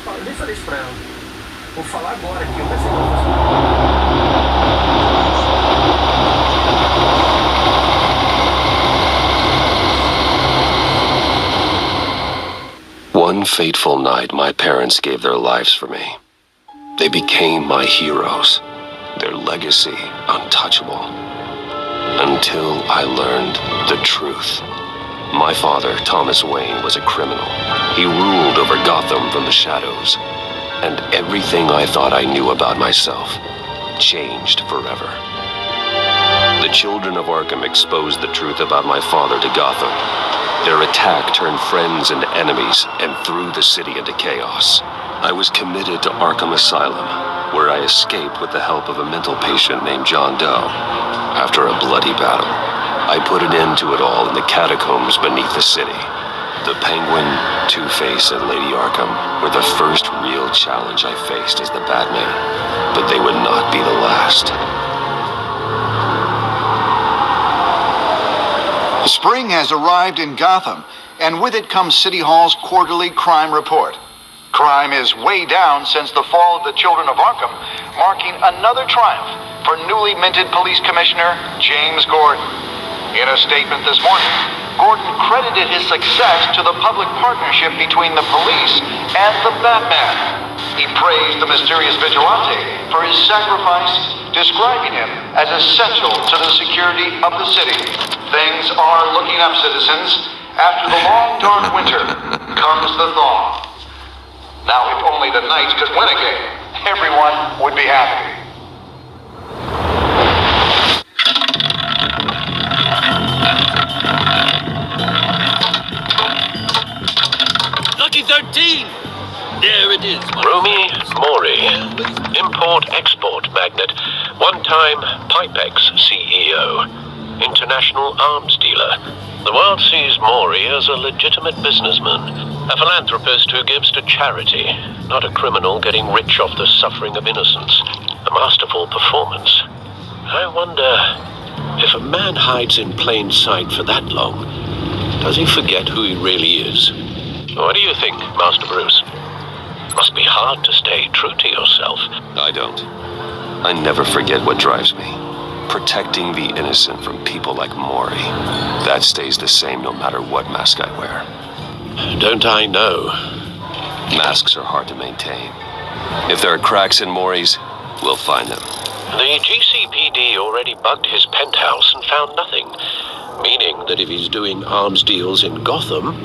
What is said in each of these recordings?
Eu nem falei isso pra ela. Vou falar agora aqui, eu pensei que ela fosse... One fateful night, my parents gave their lives for me. They became my heroes, their legacy untouchable. Until I learned the truth. My father, Thomas Wayne, was a criminal. He ruled over Gotham from the shadows. And everything I thought I knew about myself changed forever. The children of Arkham exposed the truth about my father to Gotham. Their attack turned friends into enemies and threw the city into chaos. I was committed to Arkham Asylum, where I escaped with the help of a mental patient named John Doe. After a bloody battle, I put an end to it all in the catacombs beneath the city. The Penguin, Two-Face, and Lady Arkham were the first real challenge I faced as the Batman, but they would not be the last. Spring has arrived in Gotham, and with it comes City Hall's quarterly crime report. Crime is way down since the fall of the Children of Arkham, marking another triumph for newly minted Police Commissioner James Gordon. In a statement this morning, Gordon credited his success to the public partnership between the police and the Batman. He praised the mysterious vigilante for his sacrifice, describing him as essential to the security of the city. Things are looking up, citizens. After the long, dark winter comes the thaw. Now, if only the Knights could win again, everyone would be happy. Lucky 13! There it is. Rumi Mori, import-export magnate, one-time Pipex CEO, international arms dealer. The world sees Mori as a legitimate businessman, a philanthropist who gives to charity, not a criminal getting rich off the suffering of innocence. A masterful performance. I wonder, if a man hides in plain sight for that long, does he forget who he really is? What do you think, Master Bruce? Must be hard to stay true to yourself. I don't. I never forget what drives me. Protecting the innocent from people like Mori. That stays the same no matter what mask I wear. Don't I know? Masks are hard to maintain. If there are cracks in Mori's, we'll find them. The GCPD already bugged his penthouse and found nothing. Meaning that if he's doing arms deals in Gotham,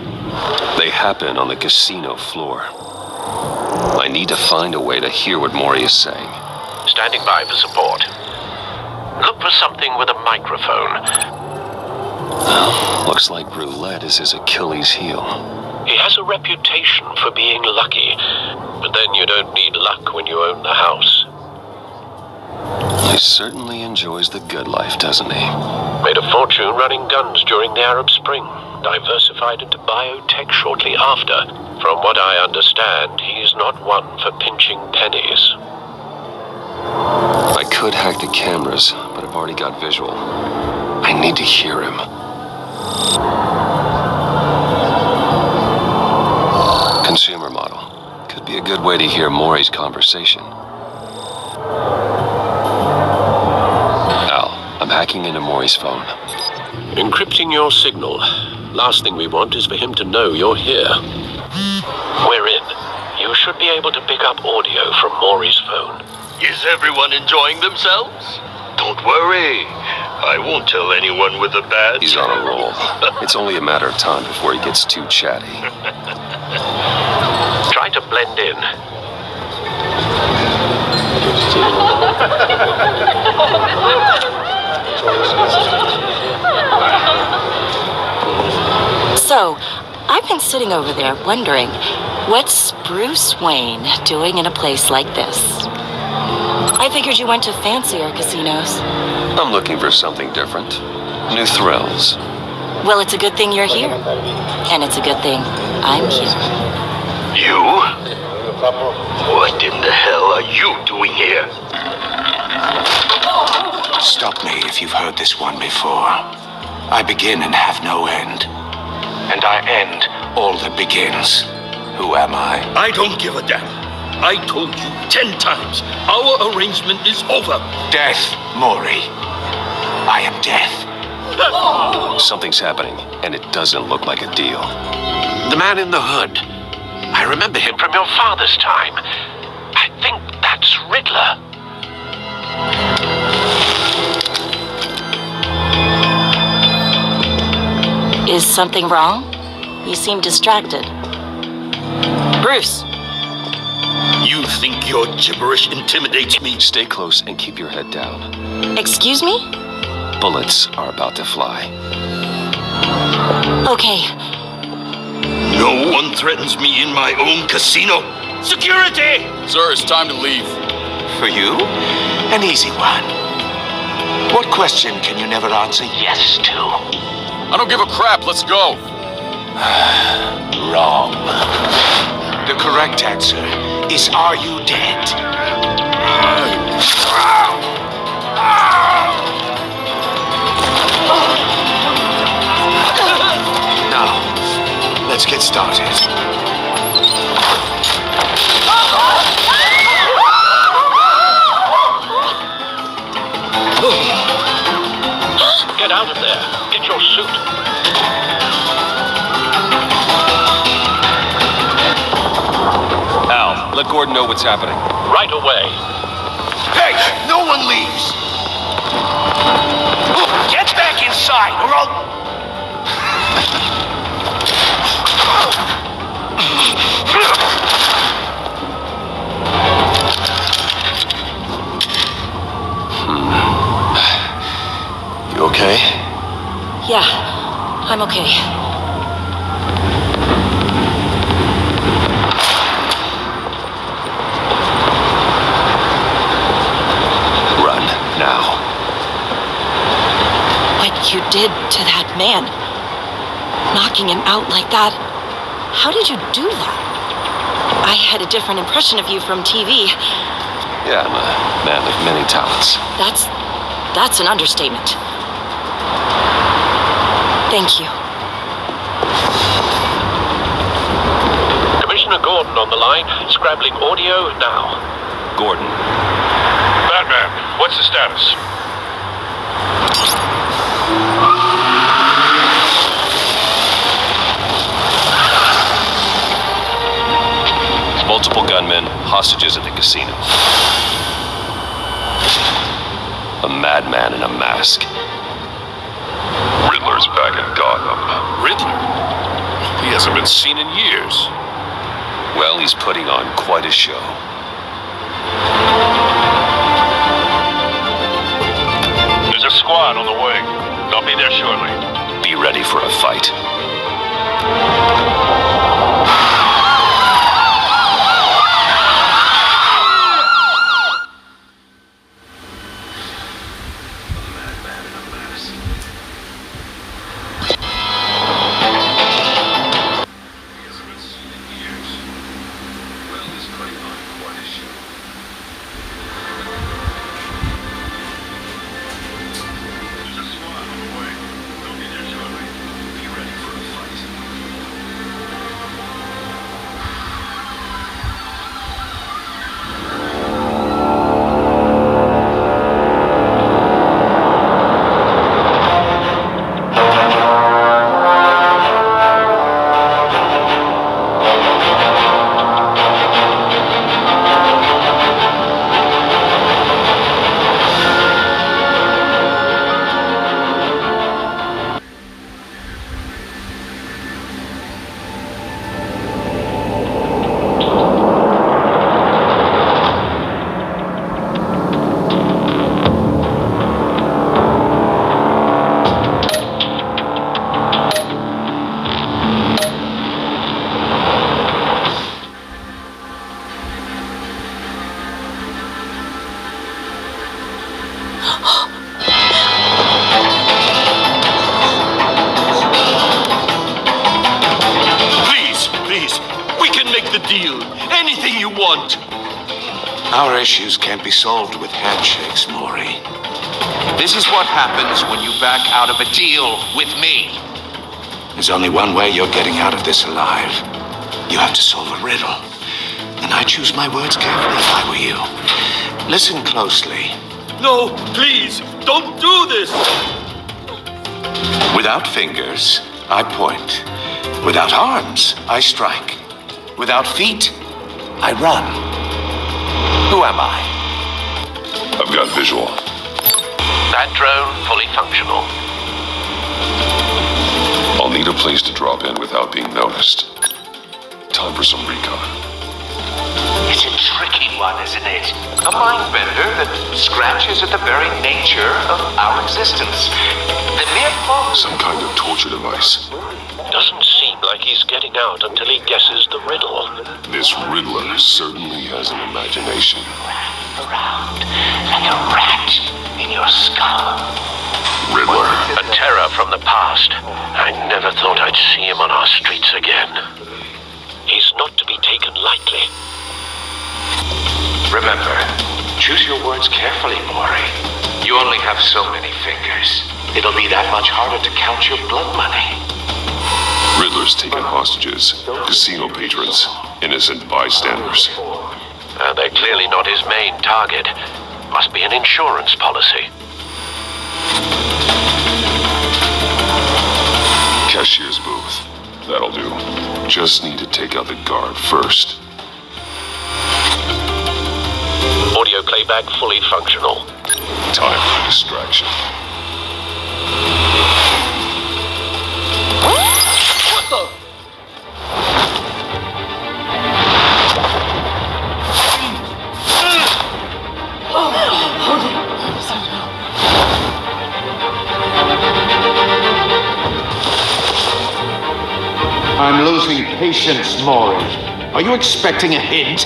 they happen on the casino floor. I need to find a way to hear what Mori is saying. Standing by for support. Look for something with a microphone. Well, looks like roulette is his Achilles heel. He has a reputation for being lucky, but then you don't need luck when you own the house. He certainly enjoys the good life, doesn't he? Made a fortune running guns during the Arab Spring. Diversified into biotech shortly after. From what I understand, he's not one for pinching pennies. I could hack the cameras, but I've already got visual. I need to hear him. Consumer model. Could be a good way to hear Mori's conversation. Al, I'm hacking into Mori's phone. Encrypting your signal. Last thing we want is for him to know you're here. We're in. You should be able to pick up audio from Mori's phone. Is everyone enjoying themselves? Don't worry. I won't tell anyone with a badge. He's on a roll. It's only a matter of time before he gets too chatty. Try to blend in. So, I've been sitting over there wondering, what's Bruce Wayne doing in a place like this? I figured you went to fancier casinos. I'm looking for something different. New thrills. Well, it's a good thing you're here. And it's a good thing I'm here. You? What in the hell are you doing here? Stop me if you've heard this one before. I begin and have no end. And I end all that begins. Who am I? I don't give a damn. I told you 10 times. Our arrangement is over. Death, Maury. I am death. Something's happening, and it doesn't look like a deal. The man in the hood. I remember him from your father's time. I think that's Riddler. Is something wrong? You seem distracted. Bruce! You think your gibberish intimidates me? Stay close and keep your head down. Excuse me? Bullets are about to fly. Okay. No one threatens me in my own casino. Security! Sir, it's time to leave. For you? An easy one. What question can you never answer yes to? I don't give a crap. Let's go. Wrong. The correct answer is, are you dead? Now, let's get started. Get out of there. Get your suit. Al, let Gordon know what's happening. Right away. Hey, no one leaves! Get back inside, or I'll... You okay? Yeah, I'm okay. Run, now. What you did to that man, knocking him out like that, how did you do that? I had a different impression of you from TV. Yeah, I'm a man of many talents. That's an understatement. Thank you. Commissioner Gordon on the line, scrabbling audio now. Gordon, Batman, what's the status? multiple gunmen, hostages at the casino. A madman in a mask. Riddler's back in Gotham. Riddler? He hasn't been seen in years. Well, he's putting on quite a show. There's a squad on the way. They'll be there shortly. Be ready for a fight. Our issues can't be solved with handshakes, Maury. This is what happens when you back out of a deal with me. There's only one way you're getting out of this alive. You have to solve a riddle. And I choose my words carefully if I were you. Listen closely. No, please, don't do this! Without fingers, I point. Without arms, I strike. Without feet, I run. Who am I? I've got visual. That drone fully functional. I'll need a place to drop in without being noticed. Time for some recon. It's a tricky one, isn't it? A mind bender that scratches at the very nature of our existence. The mere thought... Some kind of torture device. Doesn't seem like he's getting out until he guesses the riddle. This Riddler certainly has an imagination. around like a rat in your skull. Riddler. A terror from the past. I never thought I'd see him on our streets again. He's not to be taken lightly. Remember, choose your words carefully, Mori. You only have so many fingers. It'll be that much harder to count your blood money. Riddler's taken hostages, casino patrons, innocent bystanders. They're clearly not his main target. Must be an insurance policy. Cashier's booth. That'll do. Just need to take out the guard first. Audio playback fully functional. Time for distraction. What the? I'm losing patience, Mori. Are you expecting a hint?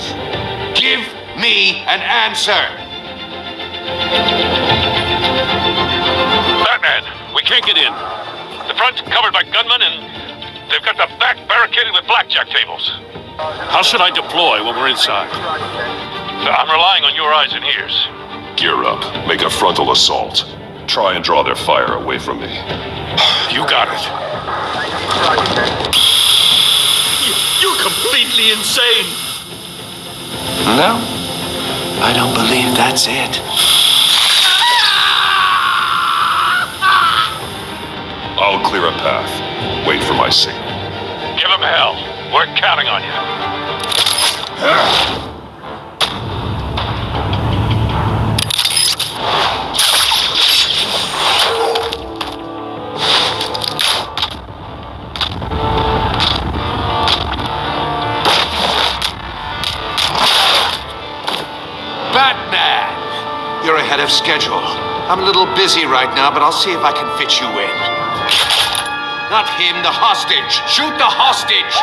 Give me an answer! Batman, we can't get in. The front's covered by gunmen and they've got the back barricaded with blackjack tables. How should I deploy when we're inside? I'm relying on your eyes and ears. Gear up. Make a frontal assault. Try and draw their fire away from me. You got it. You're completely insane! No, I don't believe that's it. I'll clear a path. Wait for my signal. Give him hell. We're counting on you. Batman! You're ahead of schedule. I'm a little busy right now, but I'll see if I can fit you in. Not him, the hostage! Shoot the hostage!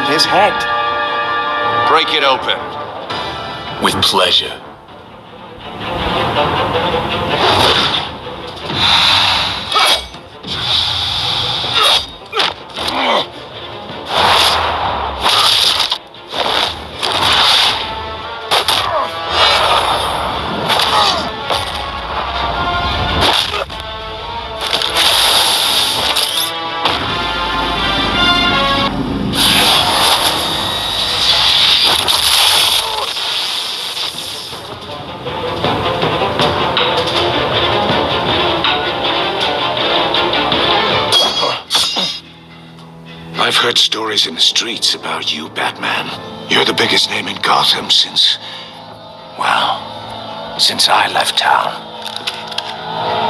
His head. Break it open. With pleasure. I've heard stories in the streets about you, Batman. You're the biggest name in Gotham since I left town.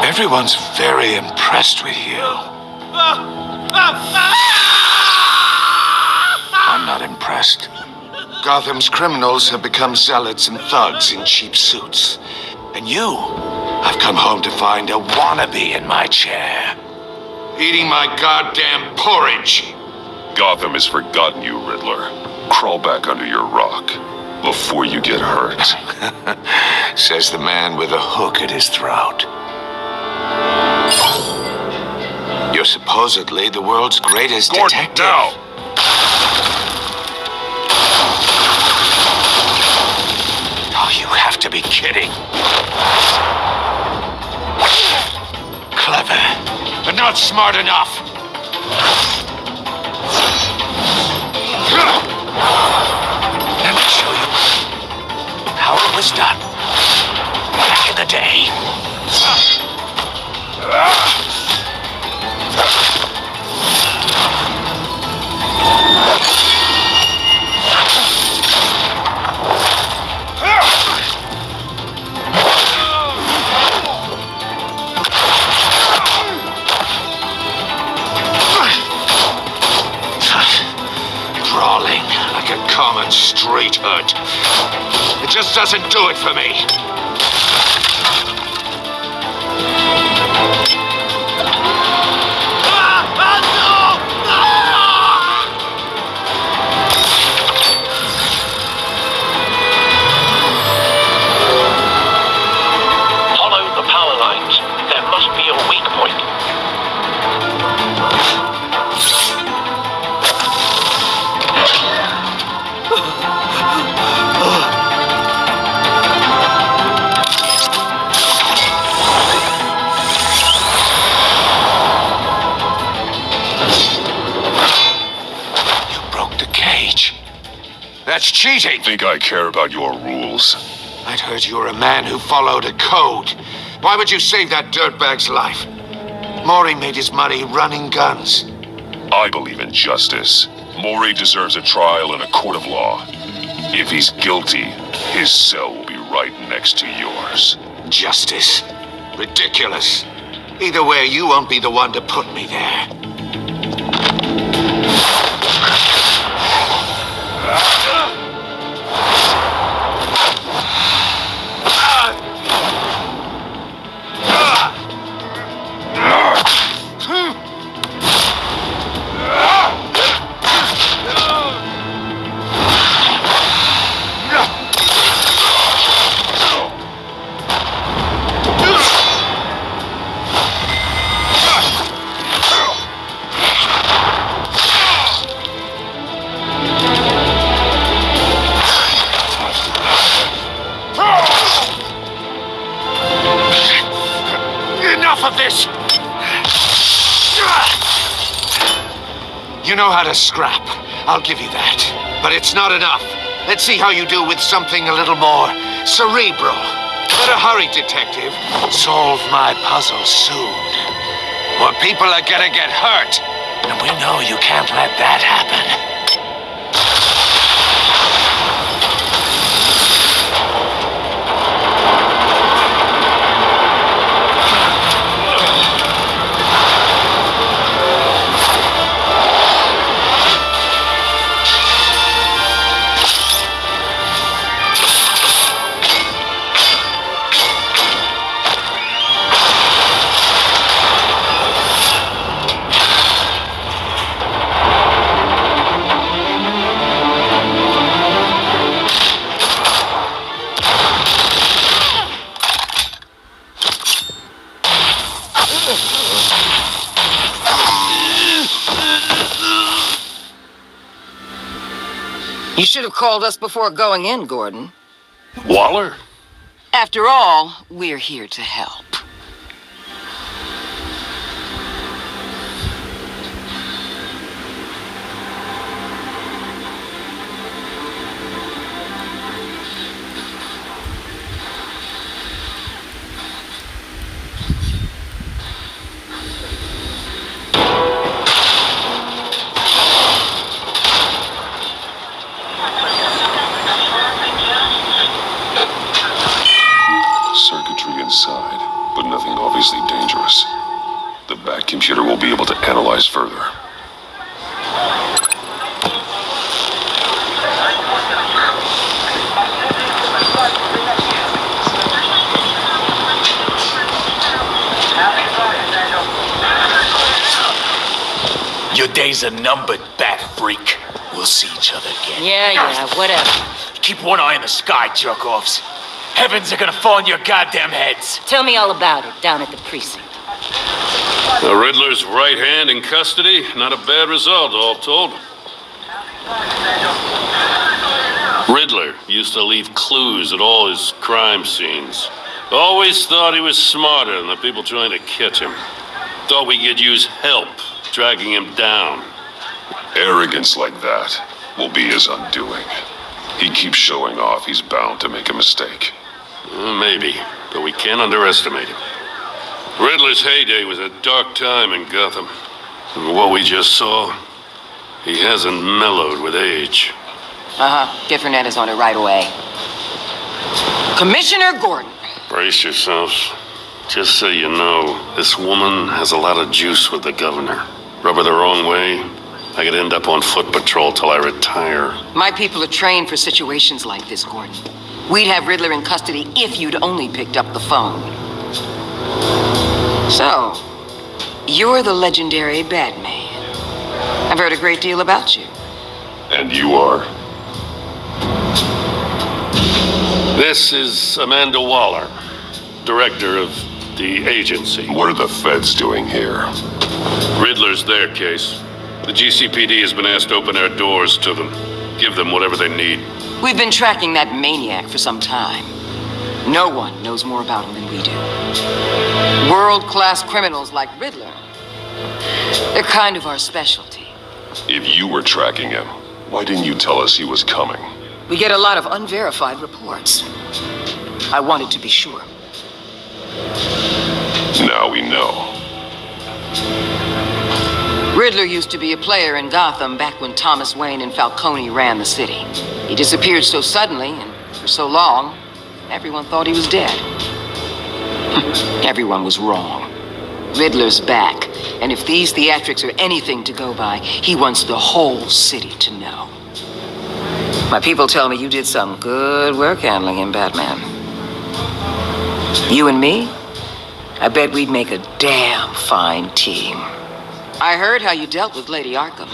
Everyone's very impressed with you. I'm not impressed. Gotham's criminals have become zealots and thugs in cheap suits. And you, I've come home to find a wannabe in my chair, eating my goddamn porridge. Gotham has forgotten you, Riddler. Crawl back under your rock before you get hurt. Says the man with a hook at his throat. You're supposedly the world's greatest detective. Now! Oh, you have to be kidding. Clever, but not smart enough. Let me show you how it was done back in the day. Crawling like a common street hood. It just doesn't do it for me. Follow the power lines. There must be a weak point. That's cheating! Think I care about your rules? I'd heard you were a man who followed a code. Why would you save that dirtbag's life? Maury made his money running guns. I believe in justice. Maury deserves a trial in a court of law. If he's guilty, his cell will be right next to yours. Justice? Ridiculous. Either way, you won't be the one to put me there. Of this! You know how to scrap. I'll give you that. But it's not enough. Let's see how you do with something a little more cerebral. Better hurry, detective. Solve my puzzle soon. Or people are gonna get hurt. And we know you can't let that happen. You should have called us before going in, Gordon. Waller? After all, we're here to help. Circuitry inside, but nothing obviously dangerous. The back computer will be able to analyze further. Your days are numbered, bat freak. we'll see each other again. Yeah, whatever. Keep one eye in the sky, jerk-offs. Heavens are gonna fall on your goddamn heads. Tell me all about it down at the precinct. The Riddler's right hand in custody. Not a bad result, all told. Riddler used to leave clues at all his crime scenes. Always thought he was smarter than the people trying to catch him. Thought we could use help dragging him down. Arrogance like that will be his undoing. He keeps showing off, he's bound to make a mistake. Maybe, but we can't underestimate him. Riddler's heyday was a dark time in Gotham. And what we just saw, he hasn't mellowed with age. Get Fernandez on it right away. Commissioner Gordon. Brace yourselves. Just so you know, this woman has a lot of juice with the governor. Rub her the wrong way, I could end up on foot patrol till I retire. My people are trained for situations like this, Gordon. We'd have Riddler in custody if you'd only picked up the phone. So, you're the legendary Batman. I've heard a great deal about you. And you are? This is Amanda Waller, director of the agency. What are the feds doing here? Riddler's their case. The GCPD has been asked to open our doors to them. Give them whatever they need. We've been tracking that maniac for some time. No one knows more about him than we do. World-class criminals like Riddler. They're kind of our specialty. If you were tracking him, why didn't you tell us he was coming? We get a lot of unverified reports. I wanted to be sure. Now we know. Riddler used to be a player in Gotham back when Thomas Wayne and Falcone ran the city. He disappeared so suddenly and for so long, everyone thought he was dead. Everyone was wrong. Riddler's back, and if these theatrics are anything to go by, he wants the whole city to know. My people tell me you did some good work handling him, Batman. You and me? I bet we'd make a damn fine team. I heard how you dealt with Lady Arkham.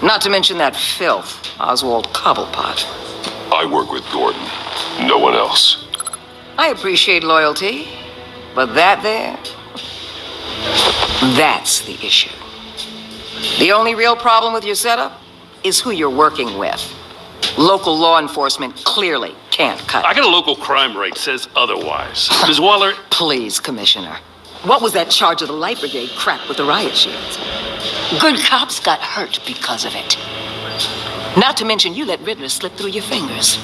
Not to mention that filth, Oswald Cobblepot. I work with Gordon. No one else. I appreciate loyalty, but that there, that's the issue. The only real problem with your setup is who you're working with. Local law enforcement clearly can't cut it. I got a local crime rate says otherwise. Ms. Waller... Please, Commissioner. What was that charge of the Light Brigade crap with the riot shields? Good cops got hurt because of it. Not to mention you let Riddler slip through your fingers.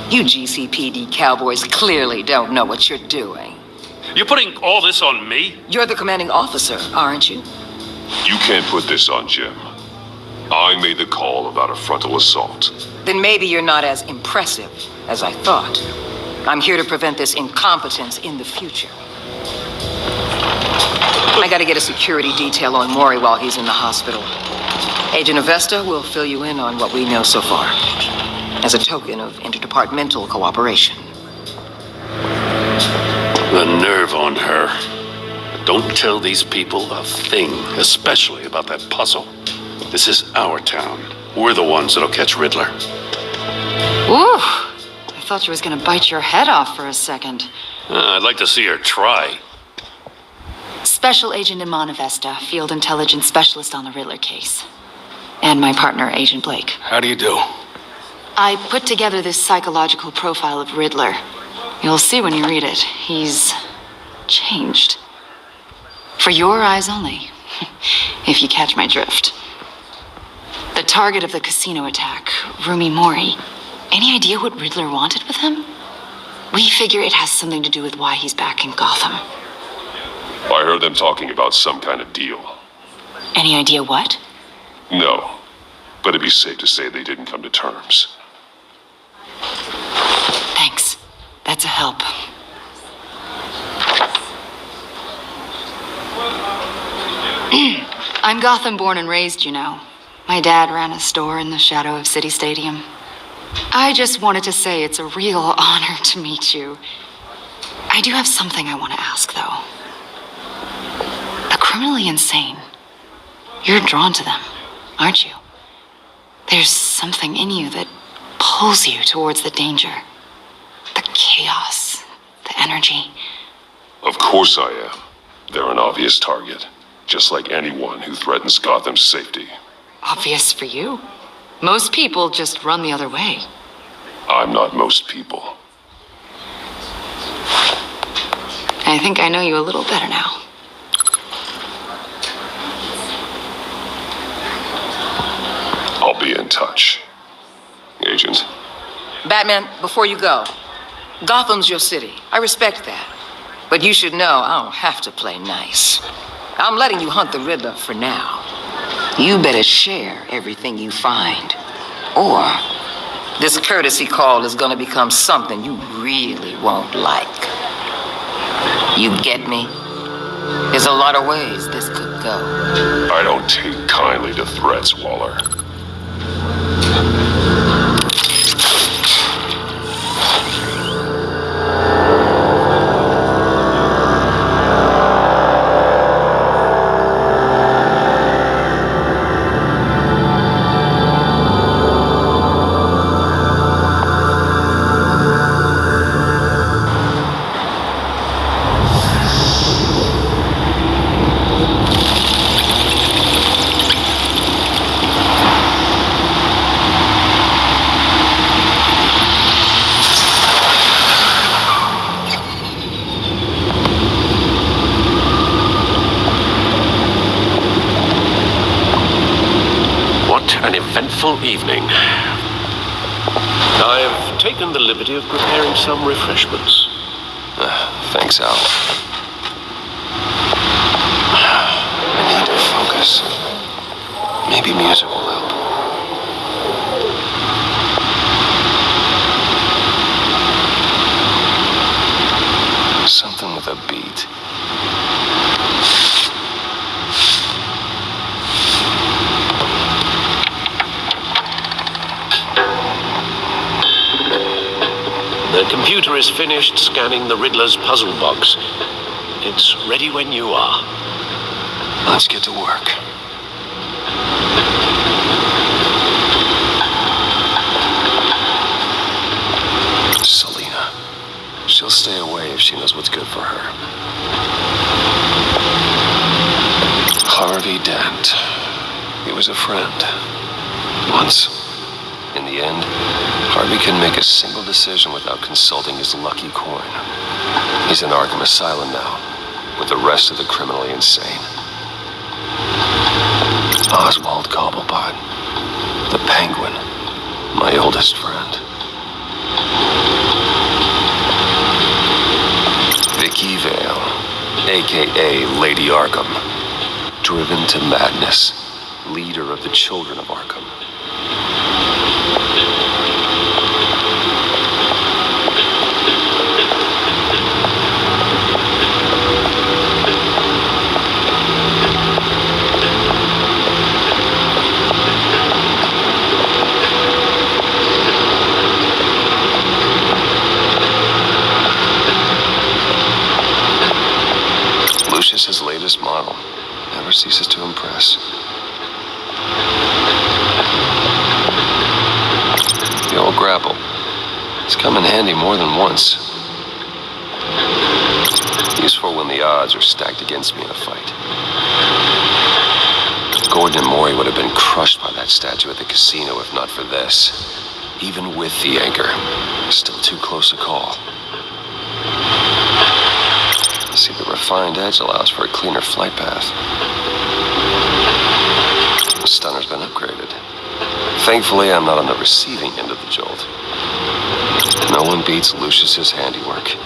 You GCPD cowboys clearly don't know what you're doing. You're putting all this on me? You're the commanding officer, aren't you? You can't put this on Jim. I made the call about a frontal assault. Then maybe you're not as impressive as I thought. I'm here to prevent this incompetence in the future. I gotta get a security detail on Maury while he's in the hospital. Agent Avesta will fill you in on what we know so far, as a token of interdepartmental cooperation. The nerve on her. Don't tell these people a thing, especially about that puzzle. This is our town. We're the ones that'll catch Riddler. Ooh, I thought she was gonna bite your head off for a second. I'd like to see her try. Special Agent Iman Avesta, Field Intelligence Specialist on the Riddler case. And my partner, Agent Blake. How do you do? I put together this psychological profile of Riddler. You'll see when you read it. He's changed. For your eyes only, if you catch my drift. The target of the casino attack, Rumi Mori. Any idea what Riddler wanted with him? We figure it has something to do with why he's back in Gotham. I heard them talking about some kind of deal. Any idea what? No, but it'd be safe to say they didn't come to terms. Thanks. That's a help. I'm Gotham born and raised, you know. My dad ran a store in the shadow of City Stadium. I just wanted to say it's a real honor to meet you. I do have something I want to ask, though. The criminally insane. You're drawn to them, aren't you? There's something in you that pulls you towards the danger. The chaos, the energy. Of course I am. They're an obvious target, just like anyone who threatens Gotham's safety. Obvious for you. Most people just run the other way. I'm not most people. I think I know you a little better now. I'll be in touch. Agent. Batman, before you go, Gotham's your city. I respect that. But you should know I don't have to play nice. I'm letting you hunt the Riddler for now. You better share everything you find. Or this courtesy call is gonna become something you really won't like. You get me? There's a lot of ways this could go. I don't take kindly to threats, Waller. An eventful evening. I've taken the liberty of preparing some refreshments. Thanks, Al. I need to focus. Maybe music will help. Something with a beat. The computer is finished scanning the Riddler's puzzle box. It's ready when you are. Let's get to work. Selina. She'll stay away if she knows what's good for her. Harvey Dent. He was a friend. Once. In the end, Harvey can make a single decision without consulting his lucky coin. He's in Arkham Asylum now, with the rest of the criminally insane. Oswald Cobblepot, the Penguin, my oldest friend. Vicky Vale, a.k.a. Lady Arkham, driven to madness, leader of the Children of Arkham. Lucius's latest model never ceases to impress. The old grapple. It's come in handy more than once. Useful when the odds are stacked against me in a fight. Gordon and Mori would have been crushed by that statue at the casino if not for this. Even with the anchor, still too close a call. See, the refined edge allows for a cleaner flight path. The stunner's been upgraded. Thankfully, I'm not on the receiving end of the jolt. No one beats Lucius's handiwork.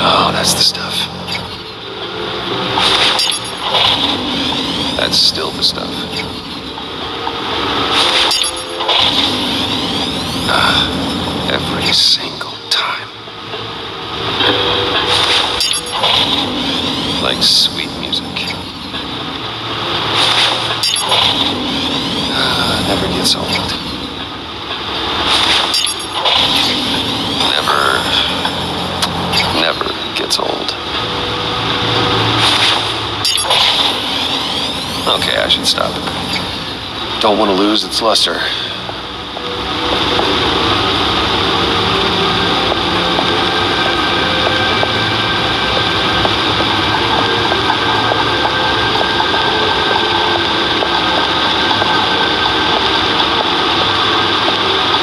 Oh, that's the stuff. That's still the stuff. never gets old. Never gets old. Okay, I should stop. Don't want to lose its luster.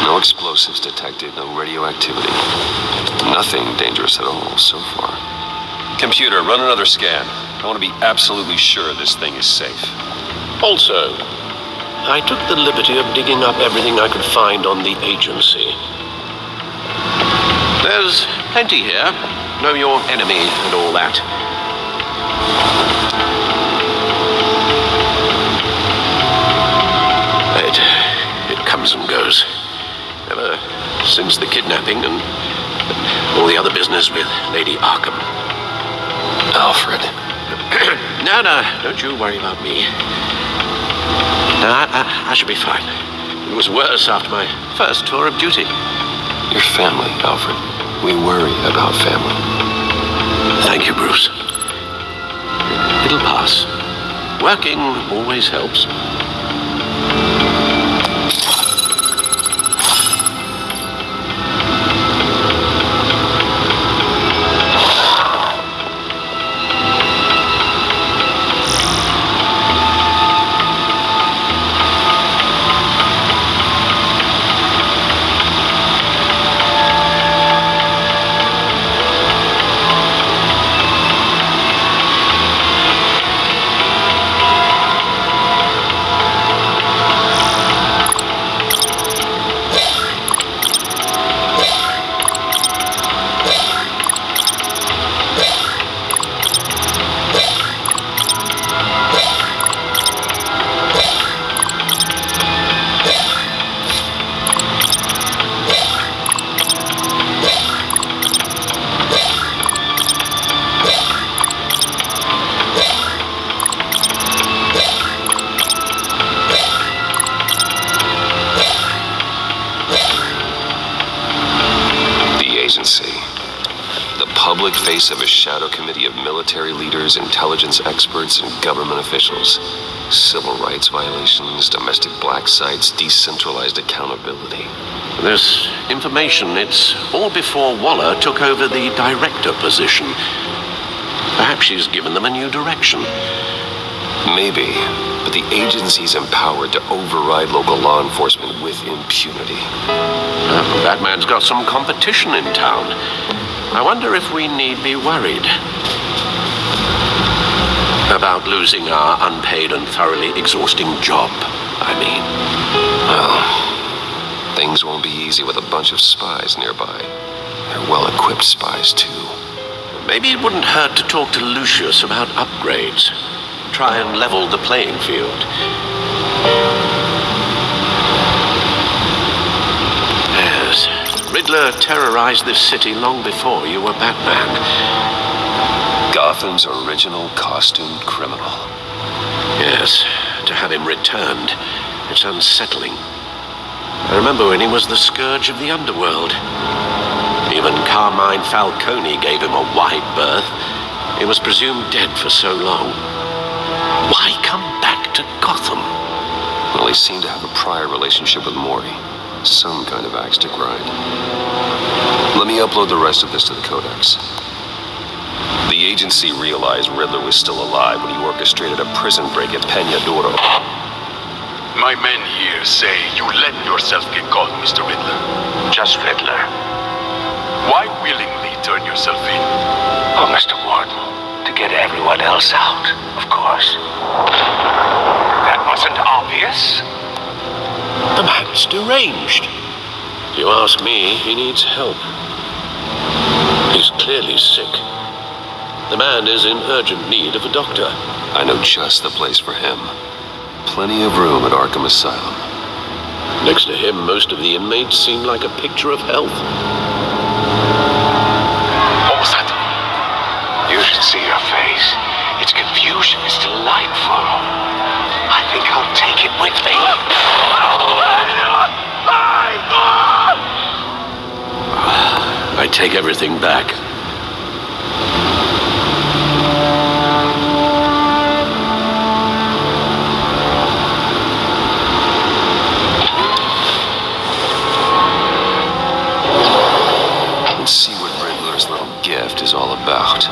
No explosives detected, no radioactivity. Nothing dangerous at all so far. Computer, run another scan. I want to be absolutely sure this thing is safe. Also, I took the liberty of digging up everything I could find on the agency. There's plenty here. Know your enemy and all that. It comes and goes. Ever since the kidnapping and all the other business with Lady Arkham. Alfred. No, don't you worry about me. No, I should be fine. It was worse after my first tour of duty. Your family, Alfred. We worry about family. Thank you, Bruce. It'll pass. Working always helps. Public face of a shadow committee of military leaders, intelligence experts, and government officials. Civil rights violations, domestic black sites, decentralized accountability. This information, it's all before Waller took over the director position. Perhaps she's given them a new direction. Maybe, but the agency's empowered to override local law enforcement with impunity. Batman's got some competition in town. I wonder if we need be worried about losing our unpaid and thoroughly exhausting job, I mean. Well, things won't be easy with a bunch of spies nearby. They're well-equipped spies, too. Maybe it wouldn't hurt to talk to Lucius about upgrades. Try and level the playing field. Yes, Riddler terrorized this city long before you were Batman. Gotham's original costumed criminal. Yes, to have him returned, it's unsettling. I remember when he was the scourge of the underworld. Even Carmine Falcone gave him a wide berth. He was presumed dead for so long. Why come back to Gotham? Well, he seemed to have a prior relationship with Mori. Some kind of axe to grind. Let me upload the rest of this to the Codex. The agency realized Riddler was still alive when he orchestrated a prison break at Peña Duro. My men here say you let yourself get caught, Mr. Riddler. Just Riddler. Why willingly turn yourself in? Oh, Mr. Warden, to get everyone else out, of course. That wasn't obvious. The man's deranged. If you ask me, he needs help. He's clearly sick. The man is in urgent need of a doctor. I know just the place for him. Plenty of room at Arkham Asylum. Next to him, most of the inmates seem like a picture of health. What was that? You should see your face. Its confusion is delightful. I think I'll take it with me. take everything back. Let's see what Riddler's little gift is all about.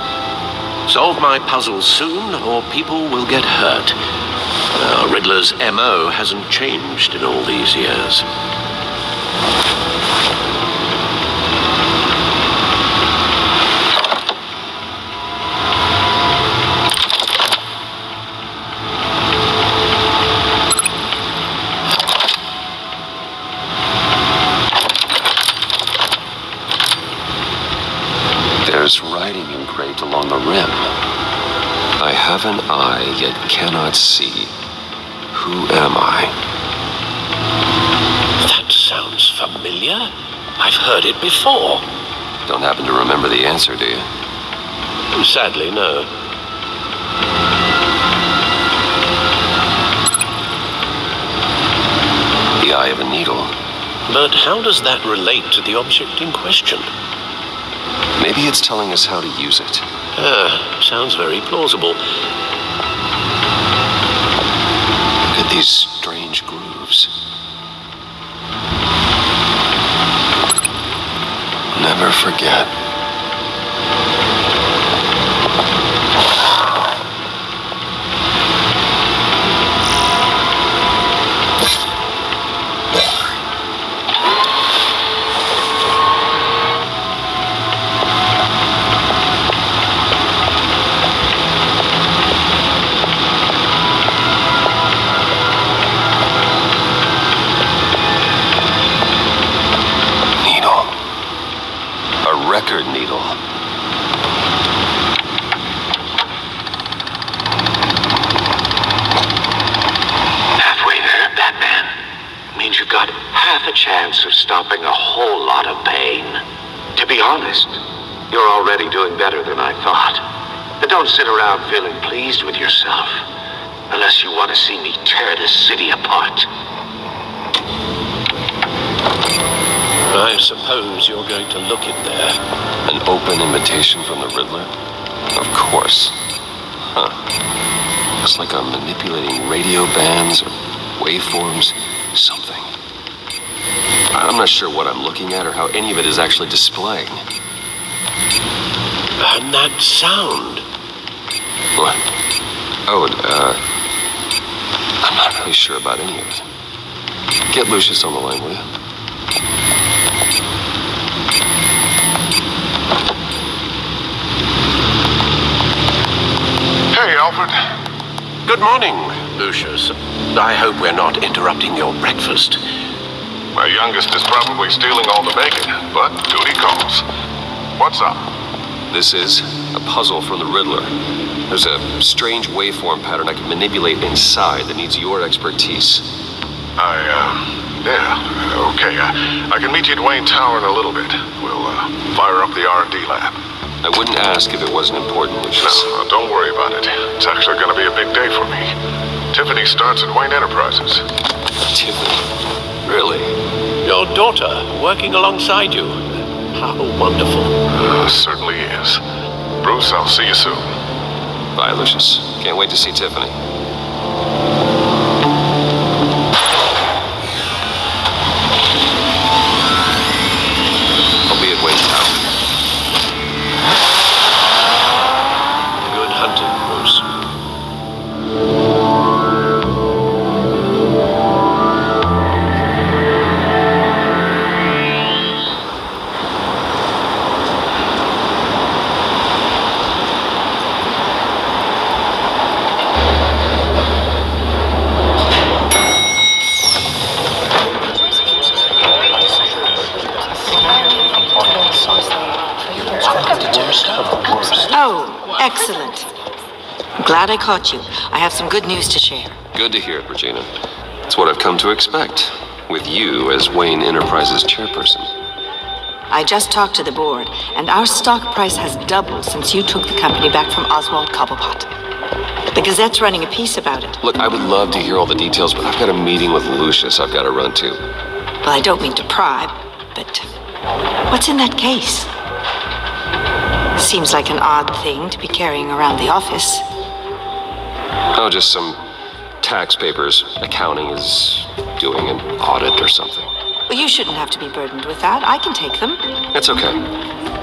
Solve my puzzles soon, or people will get hurt. Riddler's MO hasn't changed in all these years. There's writing engraved along the rim. I have an eye, yet cannot see. Who am I? That sounds familiar. I've heard it before. Don't happen to remember the answer, do you? Sadly, no. The eye of a needle. But how does that relate to the object in question? Maybe it's telling us how to use it. Sounds very plausible. Look at these strange grooves. Never forget. Record needle. Halfway there, Batman. Means you've got half a chance of stopping a whole lot of pain. To be honest, you're already doing better than I thought. But don't sit around feeling pleased with yourself. Unless you want to see me tear this city apart. I suppose you're going to look in there. An open invitation from the Riddler? Of course. Huh. Looks like I'm manipulating radio bands or waveforms, something. I'm not sure what I'm looking at or how any of it is actually displaying. And that sound. What? Oh, I'm not really sure about any of it. Get Lucius on the line, will you? Hey, Alfred. Good morning, Lucius. I hope we're not interrupting your breakfast. My youngest is probably stealing all the bacon, but duty calls. What's up? This is a puzzle from the Riddler. There's a strange waveform pattern I can manipulate inside that needs your expertise. Yeah, okay. I can meet you at Wayne Tower in a little bit. We'll fire up the R&D lab. I wouldn't ask if it wasn't important, Lucius. No, don't worry about it. It's actually going to be a big day for me. Tiffany starts at Wayne Enterprises. Tiffany? Really? Your daughter working alongside you. How wonderful. Certainly is. Bruce, I'll see you soon. Bye, Lucius. Can't wait to see Tiffany. I'll be at Wayne Tower. Good hunting, Bruce. Oh, excellent. I'm glad I caught you. I have some good news to share. Good to hear it, Regina. It's what I've come to expect, with you as Wayne Enterprises chairperson. I just talked to the board, and our stock price has doubled since you took the company back from Oswald Cobblepot. The Gazette's running a piece about it. Look, I would love to hear all the details, but I've got a meeting with Lucius I've got to run to. Well, I don't mean to pry, but what's in that case? Seems like an odd thing to be carrying around the office. Oh, just some tax papers. Accounting is doing an audit or something. Well, you shouldn't have to be burdened with that. I can take them. It's okay.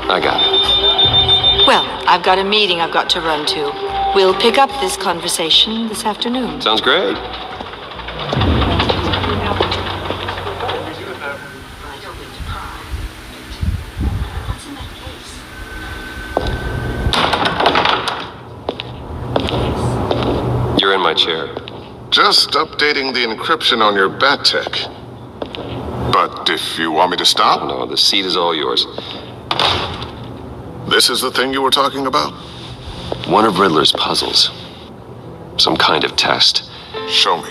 I got it. Well, I've got a meeting I've got to run to. We'll pick up this conversation this afternoon. Sounds great. You're in my chair. Just updating the encryption on your Bat-Tech. But if you want me to stop? No, the seat is all yours. This is the thing you were talking about? One of Riddler's puzzles. Some kind of test. Show me.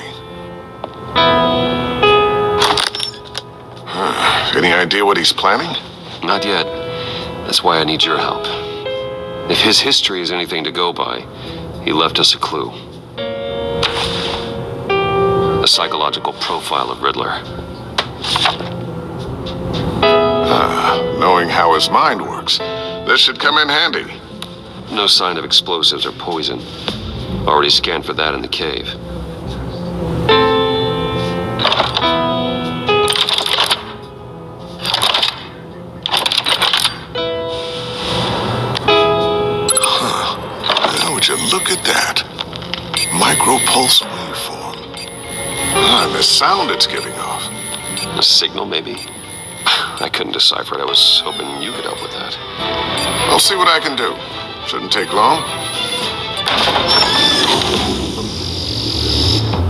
Any idea what he's planning? Not yet. That's why I need your help. If his history is anything to go by, he left us a clue. A psychological profile of Riddler. Knowing how his mind works, this should come in handy. No sign of explosives or poison. Already scanned for that in the cave. Now would you look at that? Micro-pulse waveform. And the sound it's giving off. A signal, maybe? I couldn't decipher it. I was hoping you could help with that. I'll see what I can do. Shouldn't take long.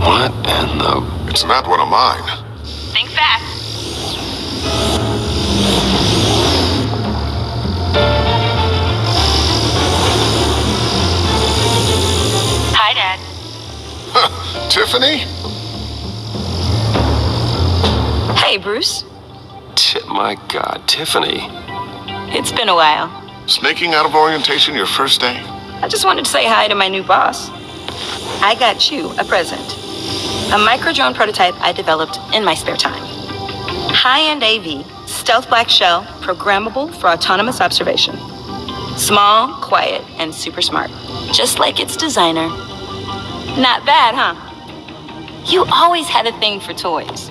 What in the... It's not one of mine. Think fast. Hi, Dad. Huh, Tiffany? Hey, Bruce. My God, Tiffany. It's been a while. Sneaking out of orientation your first day? I just wanted to say hi to my new boss. I got you a present. A micro-drone prototype I developed in my spare time. High-end AV, stealth black shell, programmable for autonomous observation. Small, quiet, and super smart. Just like its designer. Not bad, huh? You always had a thing for toys.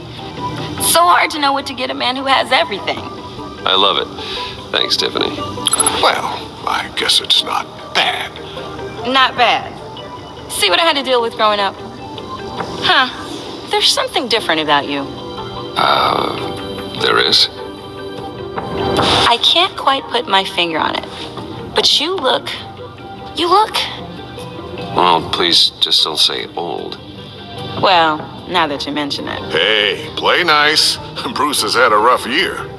So hard to know what to get a man who has everything. I love it. Thanks, Tiffany. Well, I guess it's not bad. Not bad. See what I had to deal with growing up? Huh. There's something different about you. There is? I can't quite put my finger on it. But you look... Well, please just don't say old. Well, now that you mention it. Hey, play nice. Bruce has had a rough year.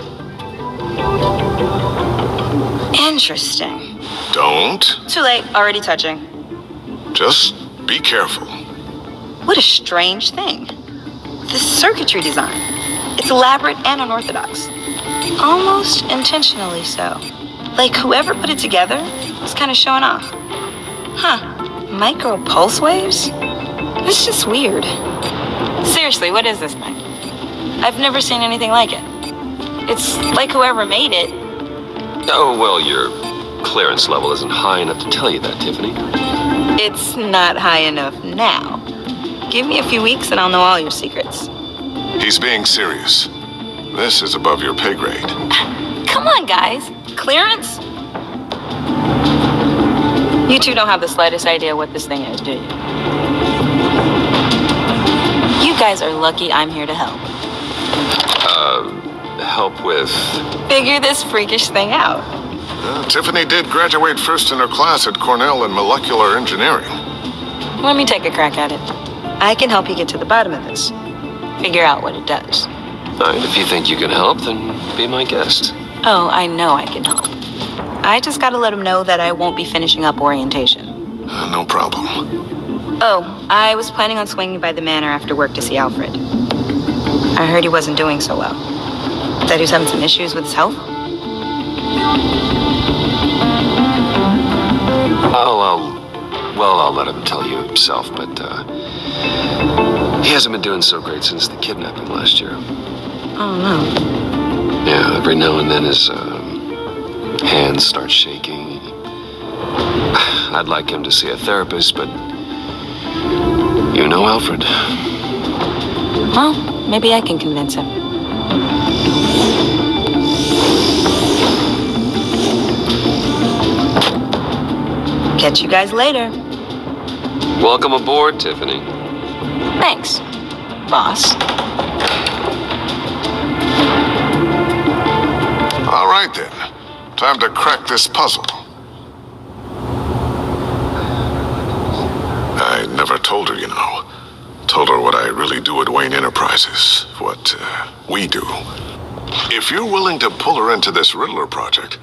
Interesting. Don't. Too late, already touching. Just be careful. What a strange thing. This circuitry design. It's elaborate and unorthodox. Almost intentionally so. Like whoever put it together was kind of showing off. Huh. Micro pulse waves? It's just weird. Seriously, what is this thing? I've never seen anything like it. It's like whoever made it. Oh, well, your clearance level isn't high enough to tell you that, Tiffany. It's not high enough now. Give me a few weeks and I'll know all your secrets. He's being serious. This is above your pay grade. Come on, guys. Clearance? You two don't have the slightest idea what this thing is, do you? You guys are lucky I'm here to help. Help with... Figure this freakish thing out. Tiffany did graduate first in her class at Cornell in molecular engineering. Let me take a crack at it. I can help you get to the bottom of this. Figure out what it does. All right, if you think you can help, then be my guest. Oh, I know I can help. I just gotta let him know that I won't be finishing up orientation. No problem. Oh, I was planning on swinging by the manor after work to see Alfred. I heard he wasn't doing so well. That he was having some issues with his health. I'll let him tell you himself, but, he hasn't been doing so great since the kidnapping last year. Oh, no. Yeah, every now and then his, hands start shaking. I'd like him to see a therapist, but you know Alfred. Well, maybe I can convince him. Catch you guys later. Welcome aboard, Tiffany. Thanks, boss. All right, then. Time to crack this puzzle. I never told her, you know. Told her what I really do at Wayne Enterprises. What we do. If you're willing to pull her into this Riddler project,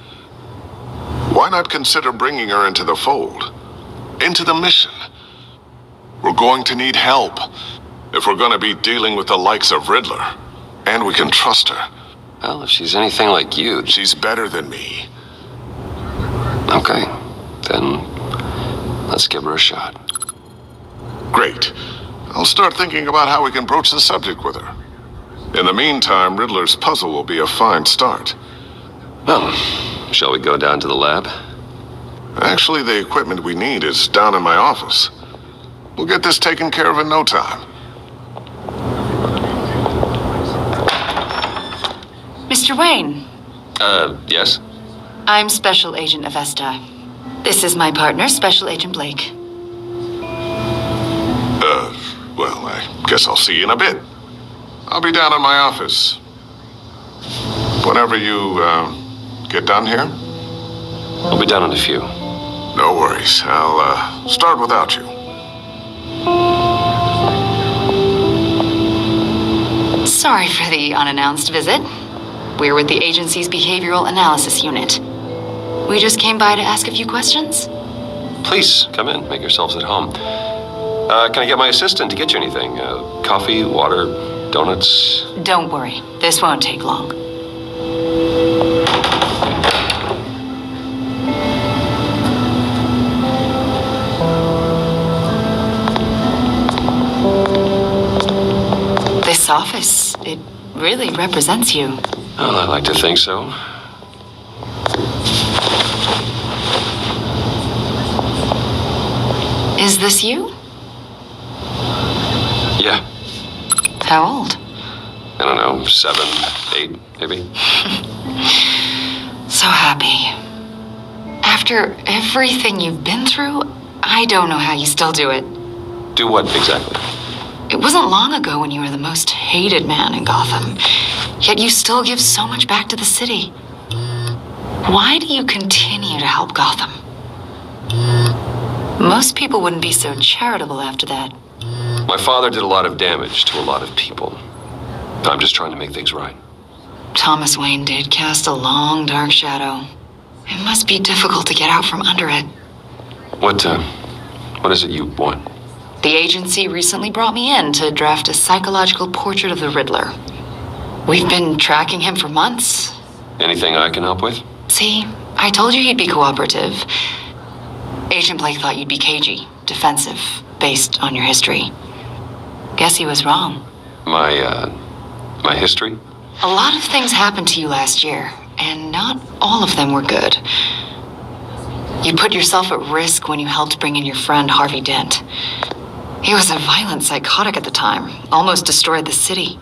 why not consider bringing her into the fold? Into the mission? We're going to need help if we're going to be dealing with the likes of Riddler. And we can trust her. Well, if she's anything like you... She's better than me. Okay. Then let's give her a shot. Great. I'll start thinking about how we can broach the subject with her. In the meantime, Riddler's puzzle will be a fine start. Well, shall we go down to the lab? Actually, the equipment we need is down in my office. We'll get this taken care of in no time. Mr. Wayne. Yes? I'm Special Agent Avesta. This is my partner, Special Agent Blake. Well, I guess I'll see you in a bit. I'll be down in my office. Whenever you, get done here? I'll be down in a few. No worries. I'll, start without you. Sorry for the unannounced visit. We're with the agency's Behavioral Analysis Unit. We just came by to ask a few questions. Please, come in. Make yourselves at home. Can I get my assistant to get you anything? Coffee, water, donuts? Don't worry. This won't take long. This office, it really represents you. Well, I like to think so. Is this you? Yeah. How old? I don't know, 7, 8, maybe. So happy. After everything you've been through, I don't know how you still do it. Do what exactly? It wasn't long ago when you were the most hated man in Gotham, yet you still give so much back to the city. Why do you continue to help Gotham? Most people wouldn't be so charitable after that. My father did a lot of damage to a lot of people. I'm just trying to make things right. Thomas Wayne did cast a long, dark shadow. It must be difficult to get out from under it. What is it you want? The agency recently brought me in to draft a psychological portrait of the Riddler. We've been tracking him for months. Anything I can help with? See, I told you he'd be cooperative. Agent Blake thought you'd be cagey, defensive, based on your history. Guess he was wrong. My history? A lot of things happened to you last year, and not all of them were good. You put yourself at risk when you helped bring in your friend Harvey Dent. He was a violent psychotic at the time, almost destroyed the city.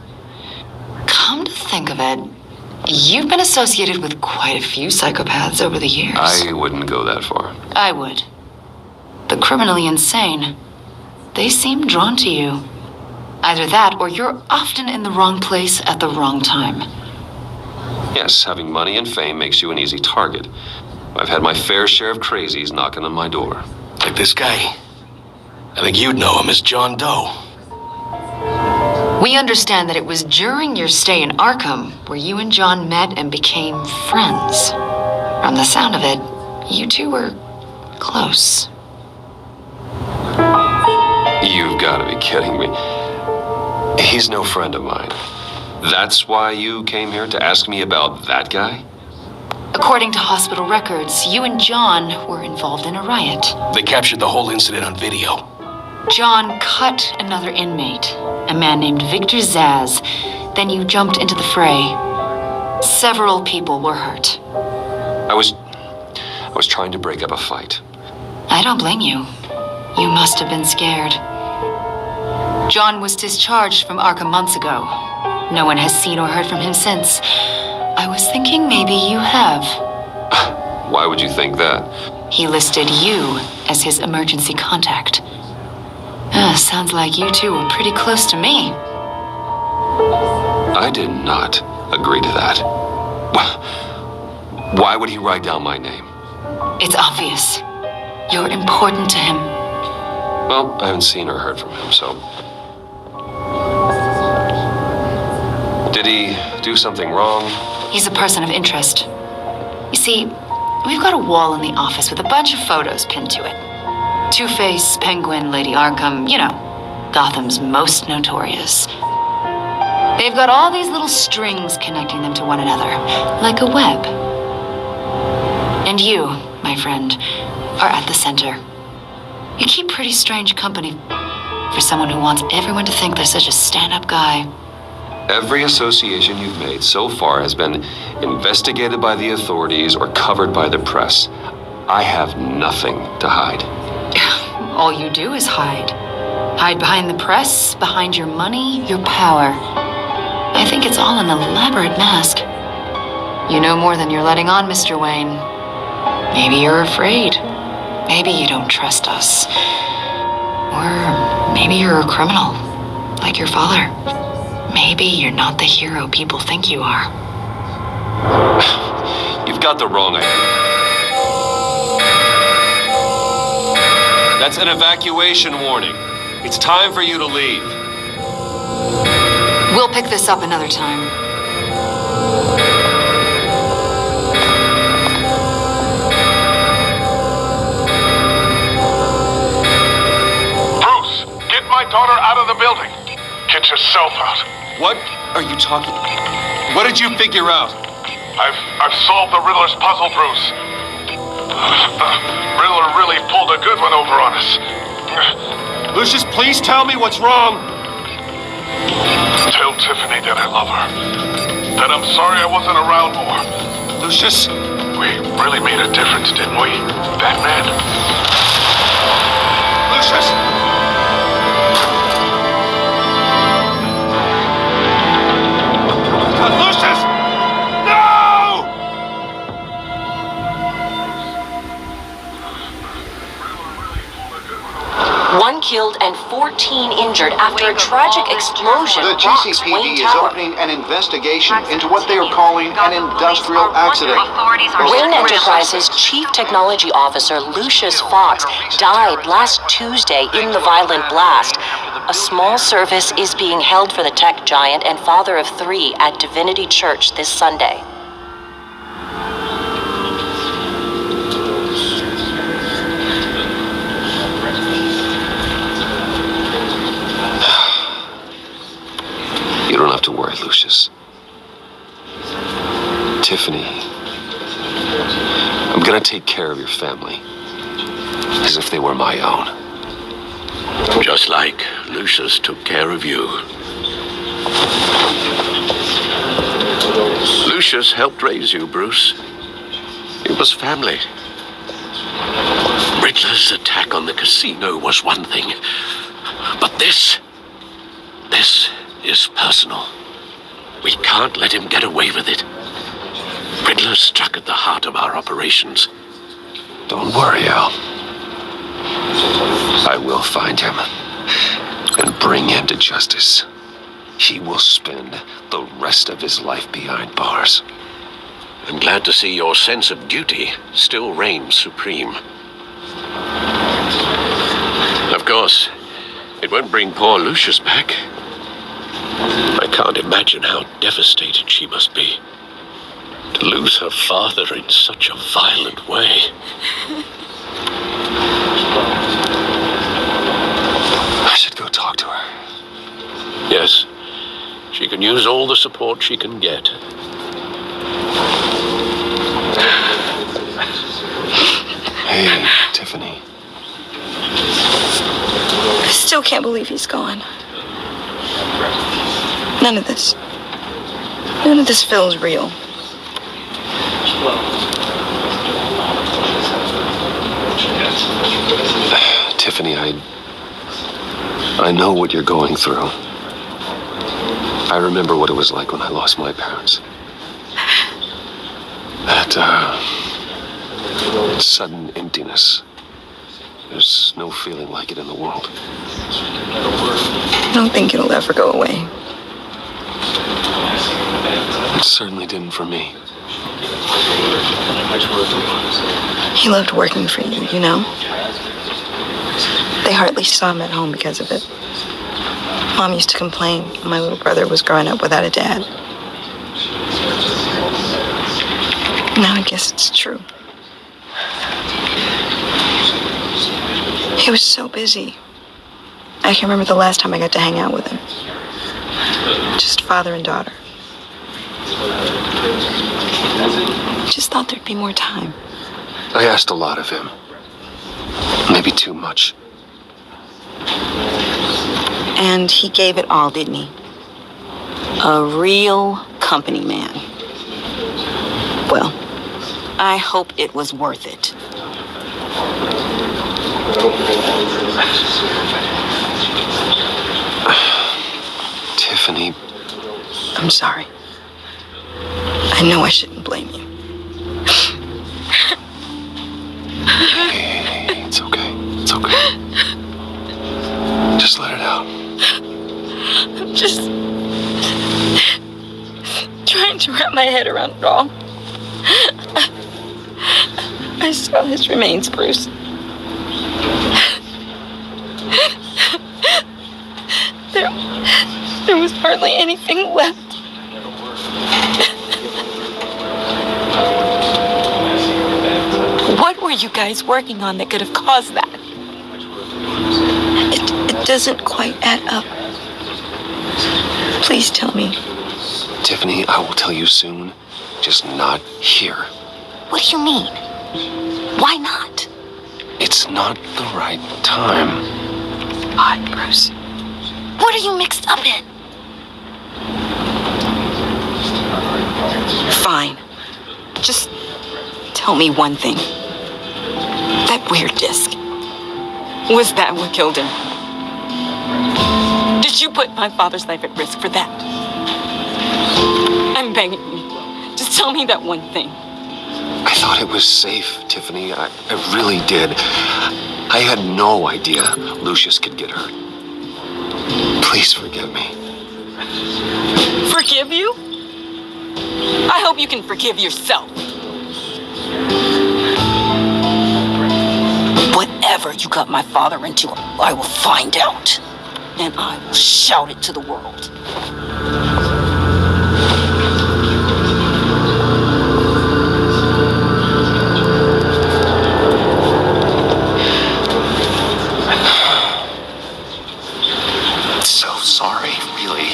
Come to think of it, you've been associated with quite a few psychopaths over the years. I wouldn't go that far. I would. The criminally insane, they seem drawn to you. Either that, or you're often in the wrong place at the wrong time. Yes, having money and fame makes you an easy target. I've had my fair share of crazies knocking on my door. Like this guy. I think you'd know him as John Doe. We understand that it was during your stay in Arkham where you and John met and became friends. From the sound of it, you two were close. You've got to be kidding me. He's no friend of mine. That's why you came here to ask me about that guy? According to hospital records, you and John were involved in a riot. They captured the whole incident on video. John cut another inmate, a man named Victor Zsasz. Then you jumped into the fray. Several people were hurt. I was trying to break up a fight. I don't blame you. You must have been scared. John was discharged from Arkham months ago. No one has seen or heard from him since. I was thinking maybe you have. Why would you think that? He listed you as his emergency contact. Sounds like you two were pretty close to me. I did not agree to that. Why would he write down my name? It's obvious. You're important to him. Well, I haven't seen or heard from him, so... Did he do something wrong? He's a person of interest. You see, we've got a wall in the office with a bunch of photos pinned to it. Two-Face, Penguin, Lady Arkham, you know, Gotham's most notorious. They've got all these little strings connecting them to one another, like a web. And you, my friend, are at the center. You keep pretty strange company for someone who wants everyone to think they're such a stand-up guy. Every association you've made so far has been investigated by the authorities or covered by the press. I have nothing to hide. All you do is hide. Hide behind the press, behind your money, your power. I think it's all an elaborate mask. You know more than you're letting on, Mr. Wayne. Maybe you're afraid. Maybe you don't trust us. Or maybe you're a criminal, like your father. Maybe you're not the hero people think you are. You've got the wrong idea. That's an evacuation warning. It's time for you to leave. We'll pick this up another time. Bruce, get my daughter out of the building. Get yourself out. What are you talking? What did you figure out? I've solved the Riddler's puzzle, Bruce. Riddler really pulled a good one over on us. Lucius, please tell me what's wrong. Tell Tiffany that I love her. That I'm sorry I wasn't around more. Lucius? We really made a difference, didn't we, Batman? Lucius! Lucius! No! One killed and 14 injured after a tragic explosion. The GCPD is opening an investigation into what they are calling an industrial accident. Wayne Enterprises Chief Technology Officer Lucius Fox died last Tuesday in the violent blast. A small service is being held for the tech giant and father of 3 at Divinity Church this Sunday. You don't have to worry, Lucius. Tiffany, I'm gonna take care of your family as if they were my own. Just like Lucius took care of you. Lucius helped raise you, Bruce. It was family. Riddler's attack on the casino was one thing, but this is personal. We can't let him get away with it. Riddler struck at the heart of our operations. Don't worry, Al. I will find him and bring him to justice. He will spend the rest of his life behind bars. I'm glad to see your sense of duty still reigns supreme. Of course, it won't bring poor Lucius back. I can't imagine how devastated she must be to lose her father in such a violent way. I should go talk to her. Yes, she can use all the support she can get. Hey, Tiffany. I still can't believe he's gone. None of this feels real. Tiffany, I know what you're going through. I remember what it was like when I lost my parents. That, sudden emptiness. There's no feeling like it in the world. I don't think it'll ever go away. It certainly didn't for me. He loved working for you, you know? They hardly saw him at home because of it. Mom used to complain my little brother was growing up without a dad. Now I guess it's true. He was so busy. I can remember the last time I got to hang out with him. Just father and daughter. Just thought there'd be more time. I asked a lot of him. Maybe too much. And he gave it all, didn't he? A real company man. Well, I hope it was worth it. Tiffany. I'm sorry. I know I shouldn't blame you. Hey, it's okay. It's okay. Just let it out. I'm just trying to wrap my head around it all. I saw his remains, Bruce. There was hardly anything left. What were you guys working on that could have caused that? It doesn't quite add up. Please tell me. Tiffany, I will tell you soon. Just not here. What do you mean? Why not? It's not the right time. Odd, Bruce. What are you mixed up in? Fine. Just tell me one thing. That weird disc. Was that what killed him? Did you put my father's life at risk for that? I'm begging you. Just tell me that one thing. I thought it was safe, Tiffany. I really did. I had no idea Lucius could get hurt. Please forgive me. Forgive you? I hope you can forgive yourself. Whatever you got my father into, I will find out. And I will shout it to the world. So sorry, really.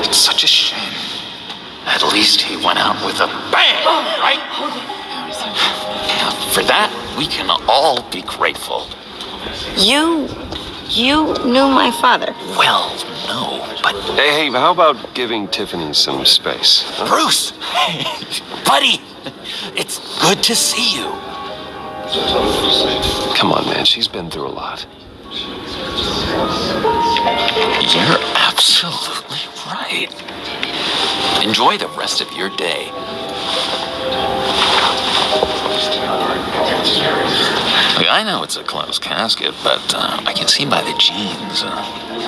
It's such a shame. At least he went out with a bang, right? Now, for that, we can all be grateful. You knew my father. Well, no, but... Hey, how about giving Tiffany some space? Huh? Bruce! Buddy! It's good to see you. Come on, man. She's been through a lot. You're absolutely right. Enjoy the rest of your day. Look, I know it's a closed casket, but I can see by the jeans.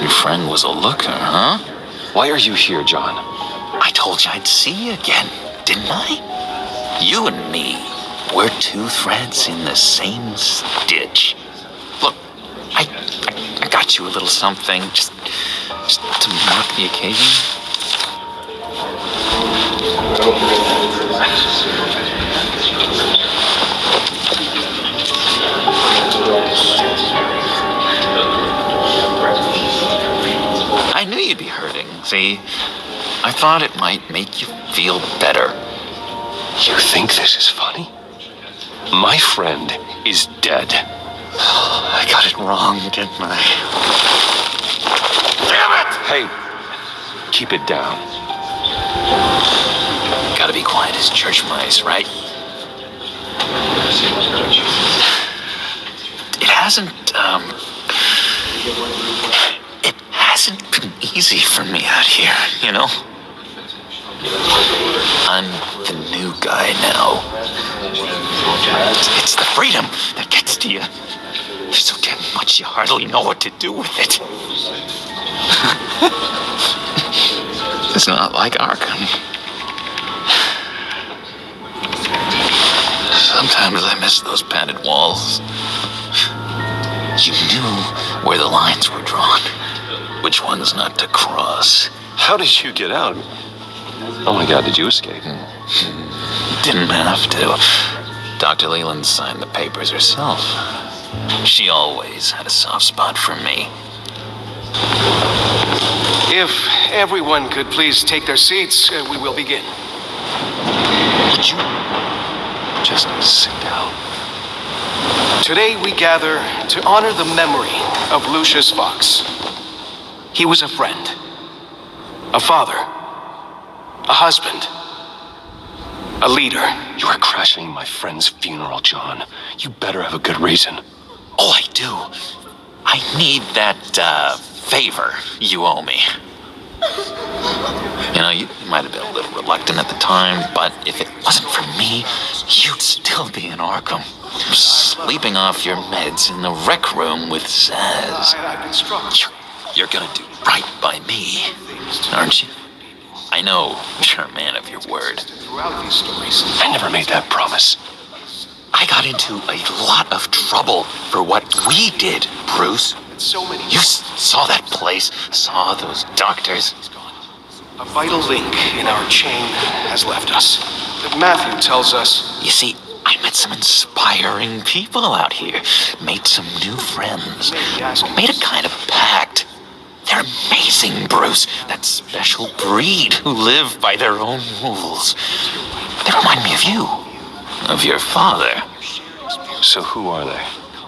Your friend was a looker, huh? Why are you here, John? I told you I'd see you again, didn't I? You and me, we're two threads in the same stitch. Look, I got you a little something, just to mark the occasion. I knew you'd be hurting, see? I thought it might make you feel better. You think this is funny? My friend is dead. I got it wrong, didn't I? Damn it! Hey, keep it down. Gotta be quiet as church mice, right? It hasn't it hasn't been easy for me out here, you know? I'm the new guy now. It's the freedom that gets to you. There's so damn much you hardly know what to do with it. It's not like Arkham. Sometimes I miss those padded walls. You knew where the lines were drawn, which ones not to cross. How did you get out? Oh my God, did you escape? Didn't have to. Dr. Leland signed the papers herself. She always had a soft spot for me. If everyone could please take their seats, we will begin. Would you just sit down? Today we gather to honor the memory of Lucius Fox. He was a friend, a father, a husband, a leader. You are crashing my friend's funeral, John. You better have a good reason. Oh, I do. I need that, favor you owe me. You know, you might have been a little reluctant at the time, but if it wasn't for me, you'd still be in Arkham. Sleeping off your meds in the rec room with Zaz. You're gonna do right by me, aren't you? I know you're a man of your word. Throughout these stories, I never made that promise. I got into a lot of trouble for what we did, Bruce. You saw that place, saw those doctors. a vital link in our chain has left us. Matthew tells us... You see, I met some inspiring people out here. Made some new friends. Made a kind of pact. They're amazing, Bruce. That special breed who live by their own rules. They remind me of you. Of your father. So who are they?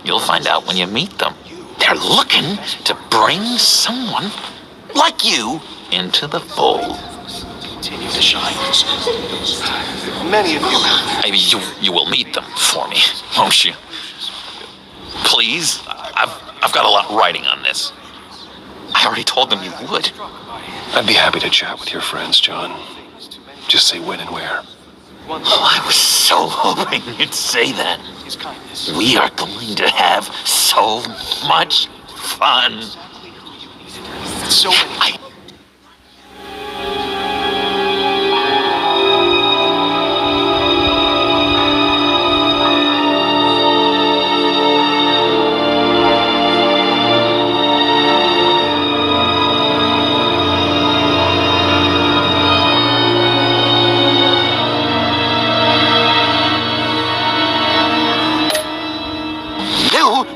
You'll find out when you meet them. They're looking to bring someone like you into the fold. Continue to shine. Many of you... You will meet them for me, won't you? Please? I've got a lot riding on this. I already told them you would. I'd be happy to chat with your friends, John. Just say when and where. Oh, I was so hoping you'd say that. We are going to have so much fun. So many...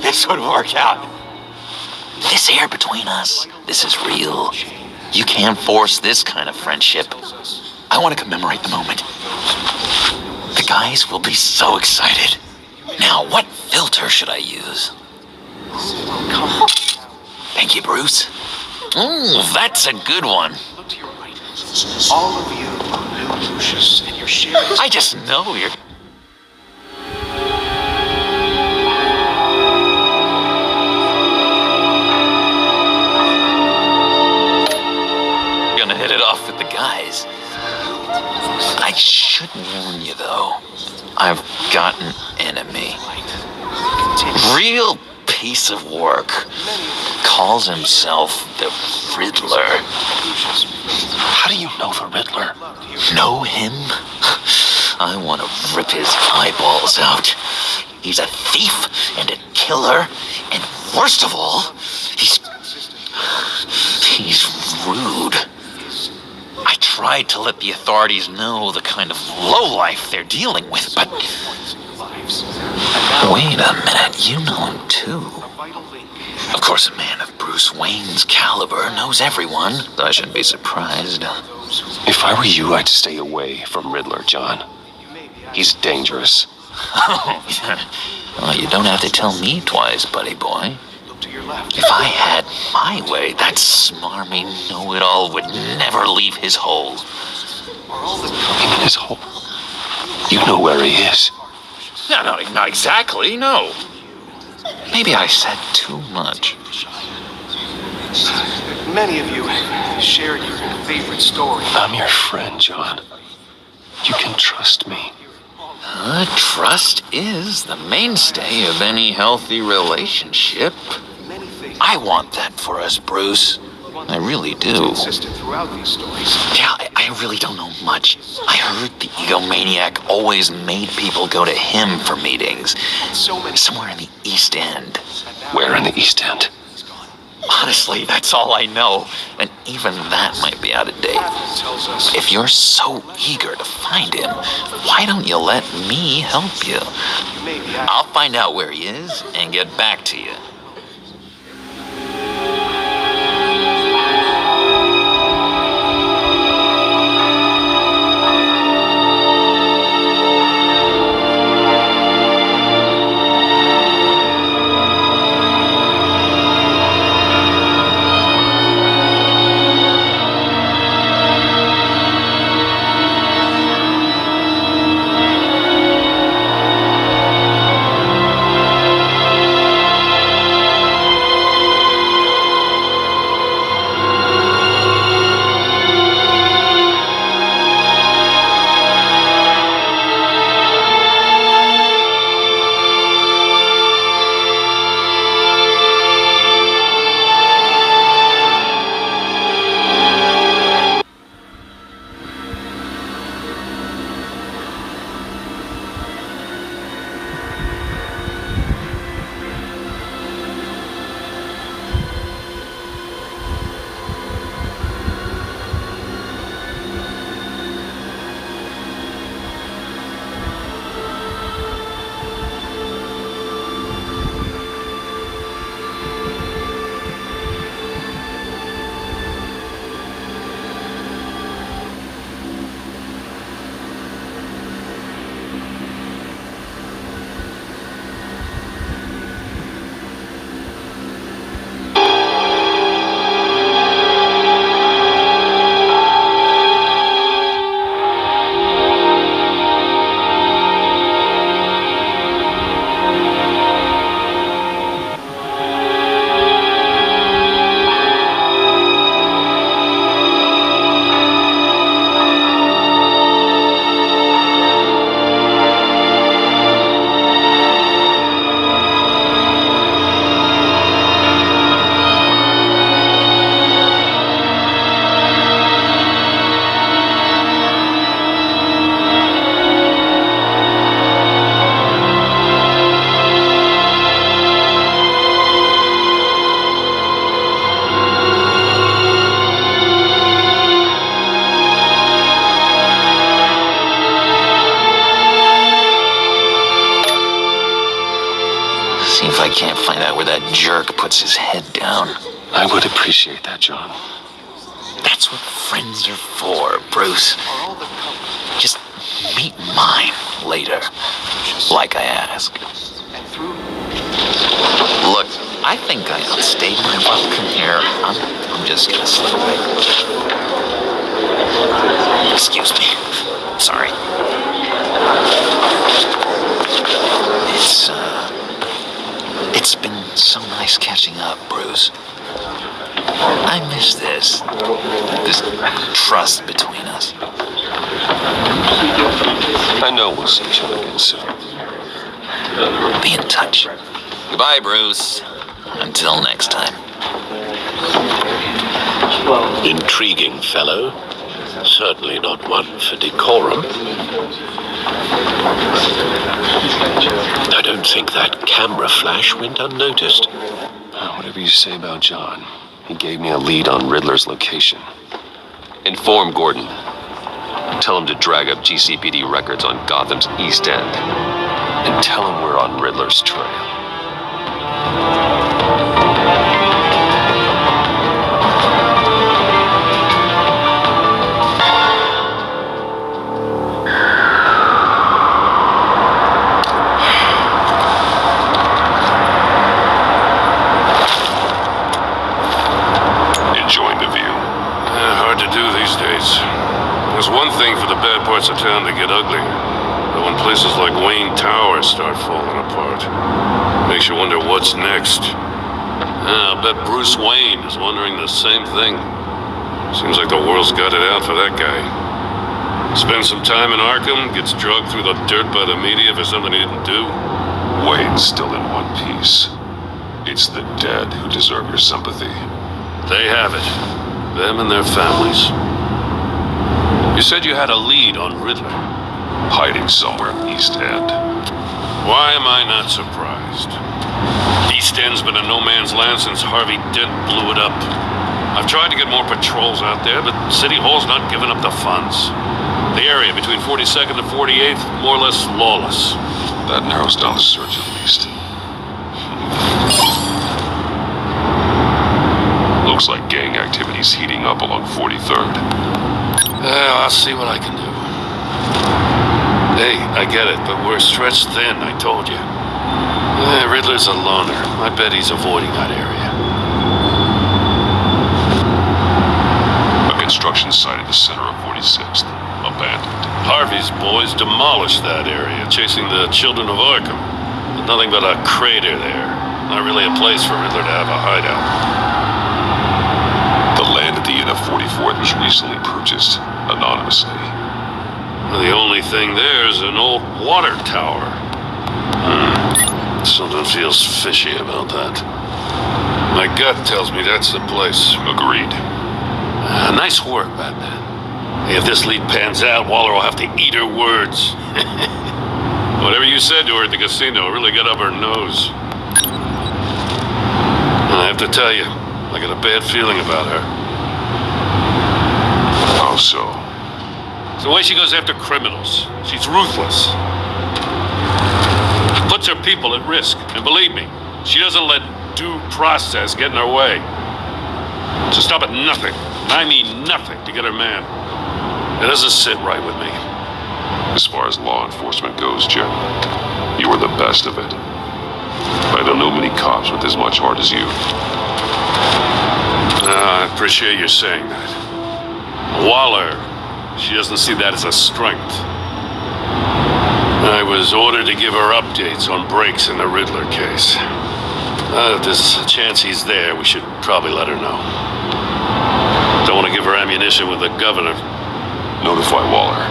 This would work out. This air between us, this is real. You can't force this kind of friendship. I want to commemorate the moment. The guys will be so excited. Now, what filter should I use? Thank you, Bruce. That's a good one. Look to your right. All of you knew Lucius, and you're sharing... I just know you're... Hit it off with the guys. I should warn you, though. I've got an enemy. Real piece of work. Calls himself the Riddler. How do you know the Riddler? Know him? I want to rip his eyeballs out. He's a thief and a killer, and worst of all, he's rude. I tried to let the authorities know the kind of lowlife they're dealing with, but... Wait a minute, you know him too. Of course, a man of Bruce Wayne's caliber knows everyone, so I shouldn't be surprised. If I were you, I'd stay away from Riddler, John. He's dangerous. Well, you don't have to tell me twice, buddy boy. If I had my way, that smarmy know-it-all would never leave his hole. In his hole? You know where he is. No, not exactly, no. Maybe I said too much. Many of you shared your favorite story. I'm your friend, John. You can trust me. Trust is the mainstay of any healthy relationship. I want that for us, Bruce. I really do. Consistent throughout these stories. Yeah, I really don't know much. I heard the egomaniac always made people go to him for meetings. Somewhere in the East End. Where in the East End? Honestly, that's all I know. And even that might be out of date. If you're so eager to find him, why don't you let me help you? I'll find out where he is and get back to you. See if I can't find out where that jerk puts his head down. I would appreciate that, John. That's what friends are for, Bruce. Just meet mine later, like I asked. Look, I think I outstayed my welcome here. I'm just gonna slip away. Excuse me. Sorry. It's been so nice catching up, Bruce. I miss this trust between us. I know we'll see each other again soon. Be in touch. Goodbye, Bruce. Until next time. Intriguing fellow. Certainly not one for decorum. I don't think that camera flash went unnoticed. Whatever you say about John, he gave me a lead on Riddler's location. Inform Gordon. Tell him to drag up GCPD records on Gotham's East End. And tell him we're on Riddler's trail. Hard to do these days. There's one thing for the bad parts of town to get ugly. A But when places like Wayne Tower start falling apart, makes you wonder what's next. I'll bet Bruce Wayne is wondering the same thing. Seems like the world's got it out for that guy. Spends some time in Arkham, gets drugged through the dirt by the media for something he didn't do. Wayne's still in one piece. It's the dead who deserve your sympathy. They have it. Them and their families. You said you had a lead on Riddler. Hiding somewhere in East End. Why am I not surprised? East End's been a no man's land since Harvey Dent blew it up. I've tried to get more patrols out there, but City Hall's not giving up the funds. The area between 42nd and 48th, more or less lawless. That narrows down the search at least. Looks like gang activity's heating up along 43rd. I'll see what I can do. Hey, I get it, but we're stretched thin, I told you. Riddler's a loner. I bet he's avoiding that area. A construction site at the center of 46th. Abandoned. Harvey's boys demolished that area, chasing the children of Arkham. But nothing but a crater there. Not really a place for Riddler to have a hideout. The land at the end of 44th was recently purchased, anonymously. The only thing there is an old water tower. Something feels fishy about that. My gut tells me that's the place. Agreed. Nice work, Batman. If this lead pans out, Waller will have to eat her words. Whatever you said to her at the casino really got up her nose. I have to tell you, I got a bad feeling about her. How so? It's the way she goes after criminals. She's ruthless. Puts her people at risk. And believe me, she doesn't let due process get in her way. She'll stop at nothing, and I mean nothing, to get her man. It doesn't sit right with me. As far as law enforcement goes, Jim, you were the best of it. I don't know many cops with as much heart as you. I appreciate you saying that. Waller, she doesn't see that as a strength. I was ordered to give her updates on breaks in the Riddler case. If there's a chance he's there, we should probably let her know. Don't want to give her ammunition with the governor. Notify Waller.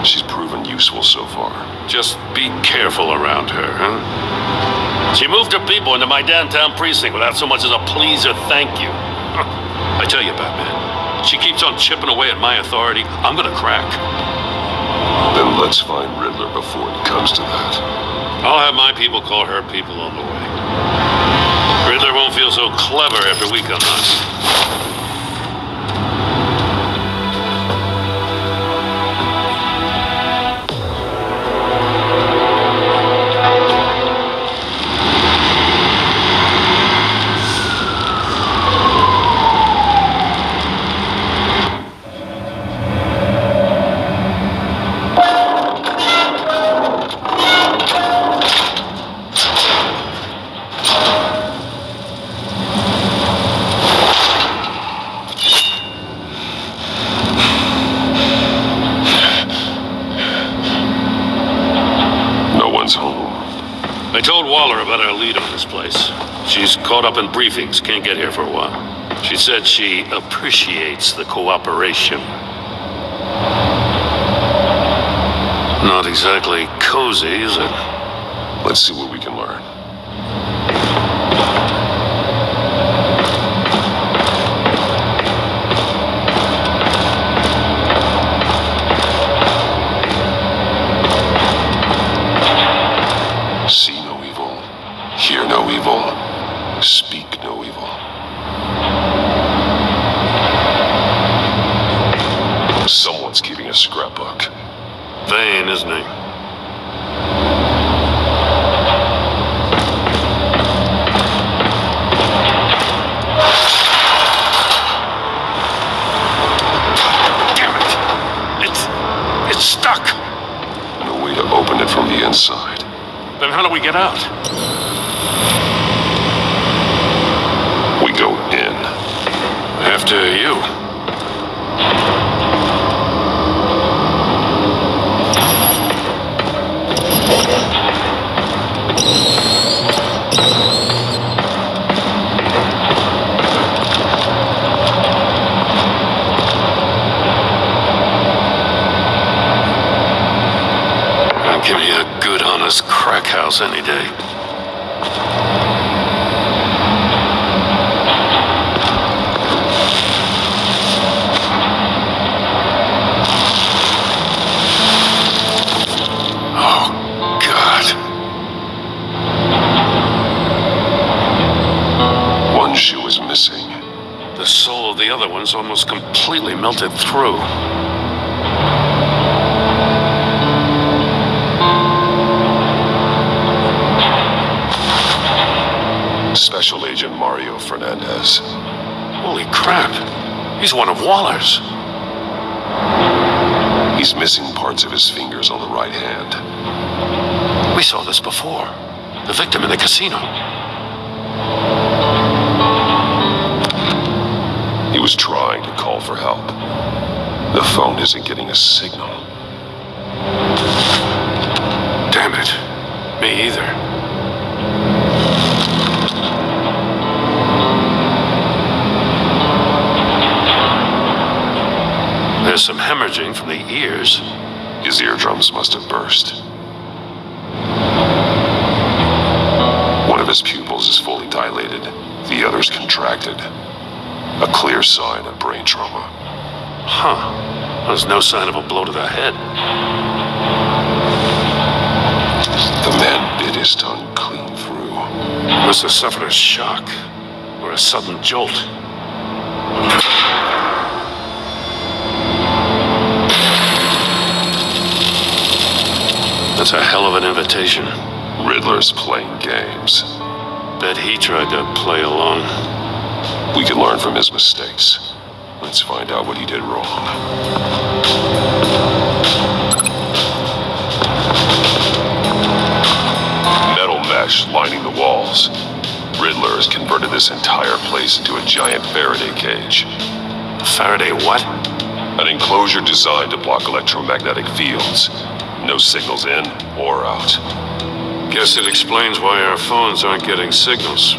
She's proven useful so far. Just be careful around her, huh? She moved her people into my downtown precinct without so much as a please or thank you. I tell you, Batman, she keeps on chipping away at my authority, I'm gonna crack. Then let's find Riddler before it comes to that. I'll have my people call her people on the way. Riddler won't feel so clever after we come on. I told Waller about our lead on this place. She's caught up in briefings, can't get here for a while. She said she appreciates the cooperation. Not exactly cozy, is it? Let's see what we can learn. See no evil, hear no evil, speak no evil. Someone's keeping a scrapbook. Vane, isn't he? Damn it! It's stuck! No way to open it from the inside. Then how do we get out? We go in. After you. Give me a good, honest crack house any day. Oh, God. One shoe is missing. The soul of the other one's almost completely melted through. Special Agent Mario Fernandez. Holy crap. He's one of Waller's. He's missing parts of his fingers on the right hand. We saw this before. The victim in the casino. He was trying to call for help. The phone isn't getting a signal. Damn it. Me either. There's some hemorrhaging from the ears. His eardrums must have burst. One of his pupils is fully dilated. The other's contracted. A clear sign of brain trauma. Huh. There's no sign of a blow to the head. The man bit his tongue clean through. He must have suffered a shock or a sudden jolt. That's a hell of an invitation. Riddler's playing games. Bet he tried to play along. We can learn from his mistakes. Let's find out what he did wrong. Metal mesh lining the walls. Riddler has converted this entire place into a giant Faraday cage. Faraday what? An enclosure designed to block electromagnetic fields. No signals in or out. Guess it explains why our phones aren't getting signals.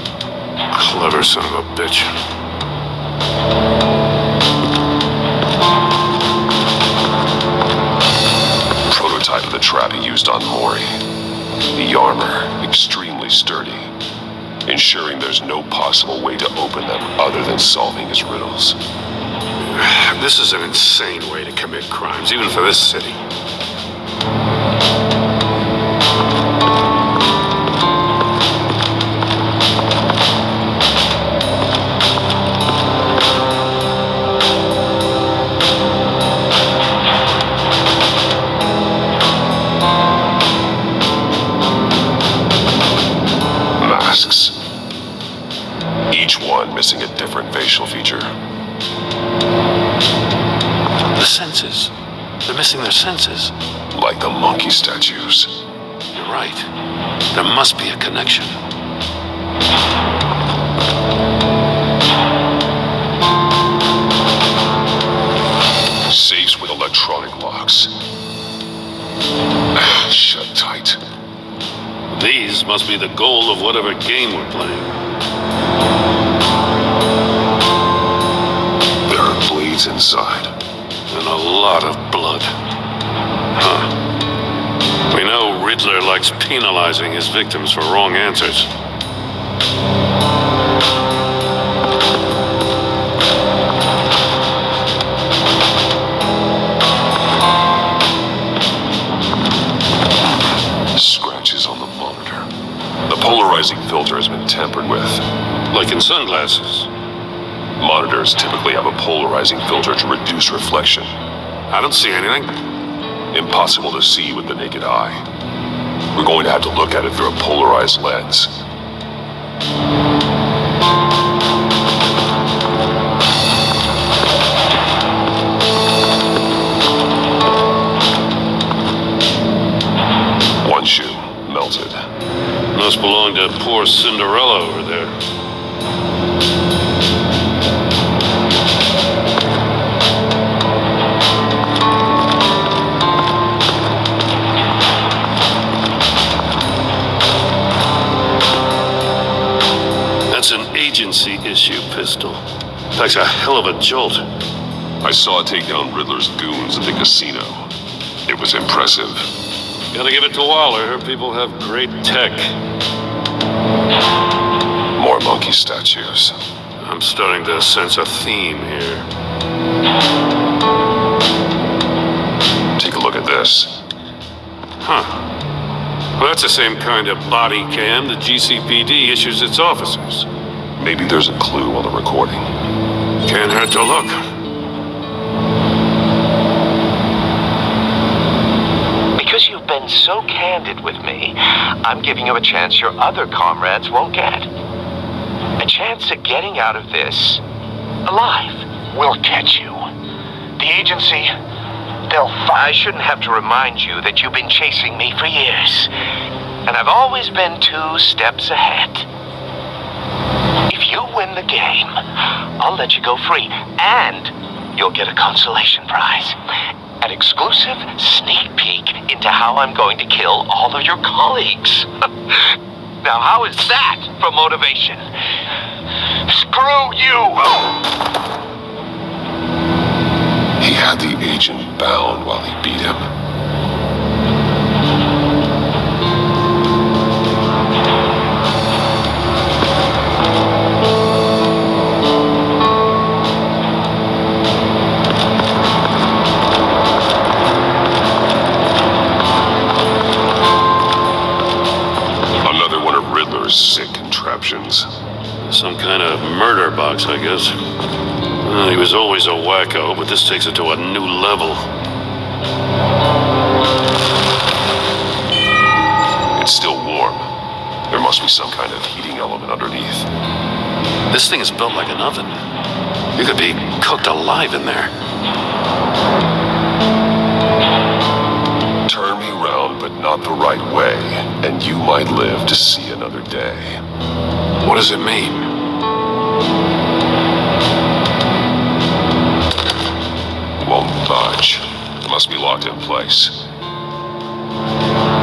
Clever son of a bitch. Prototype of the trap he used on Mori. The armor, extremely sturdy, ensuring there's no possible way to open them other than solving his riddles. This is an insane way to commit crimes, even for this city. Masks. Each one missing a different facial feature. The senses. They're missing their senses. Like the monkey statues. You're right. There must be a connection. Safes with electronic locks. Shut tight. These must be the goal of whatever game we're playing. There are blades inside. And a lot of blood. Huh. We know Riddler likes penalizing his victims for wrong answers. Scratches on the monitor. The polarizing filter has been tampered with. Like in sunglasses. Monitors typically have a polarizing filter to reduce reflection. I don't see anything. Impossible to see with the naked eye. We're going to have to look at it through a polarized lens. One shoe melted. Must belong to poor Cinderella over there. That's an agency issue pistol. That's a hell of a jolt. I saw it take down Riddler's goons at the casino. It was impressive. Gotta give it to Waller. Her people have great tech. More monkey statues. I'm starting to sense a theme here. Take a look at this. Huh. Well, that's the same kind of body cam the GCPD issues its officers. Maybe there's a clue on the recording. Can't hurt to look. Because you've been so candid with me, I'm giving you a chance your other comrades won't get. A chance at getting out of this alive. We'll catch you. The agency, they'll find. I shouldn't have to remind you that you've been chasing me for years. And I've always been 2 steps ahead. If you win the game, I'll let you go free. And you'll get a consolation prize. An exclusive sneak peek into how I'm going to kill all of your colleagues. Now, how is that for motivation? Screw you! He had the agent bound while he beat him. Another one of Riddler's sick contraptions. Some kind of murder box, I guess. He was always a wacko, but this takes it to a new level. It's still warm. There must be some kind of heating element underneath. This thing is built like an oven. You could be cooked alive in there. Turn me round, but not the right way, and you might live to see another day. What does it mean? Won't budge. Must be locked in place.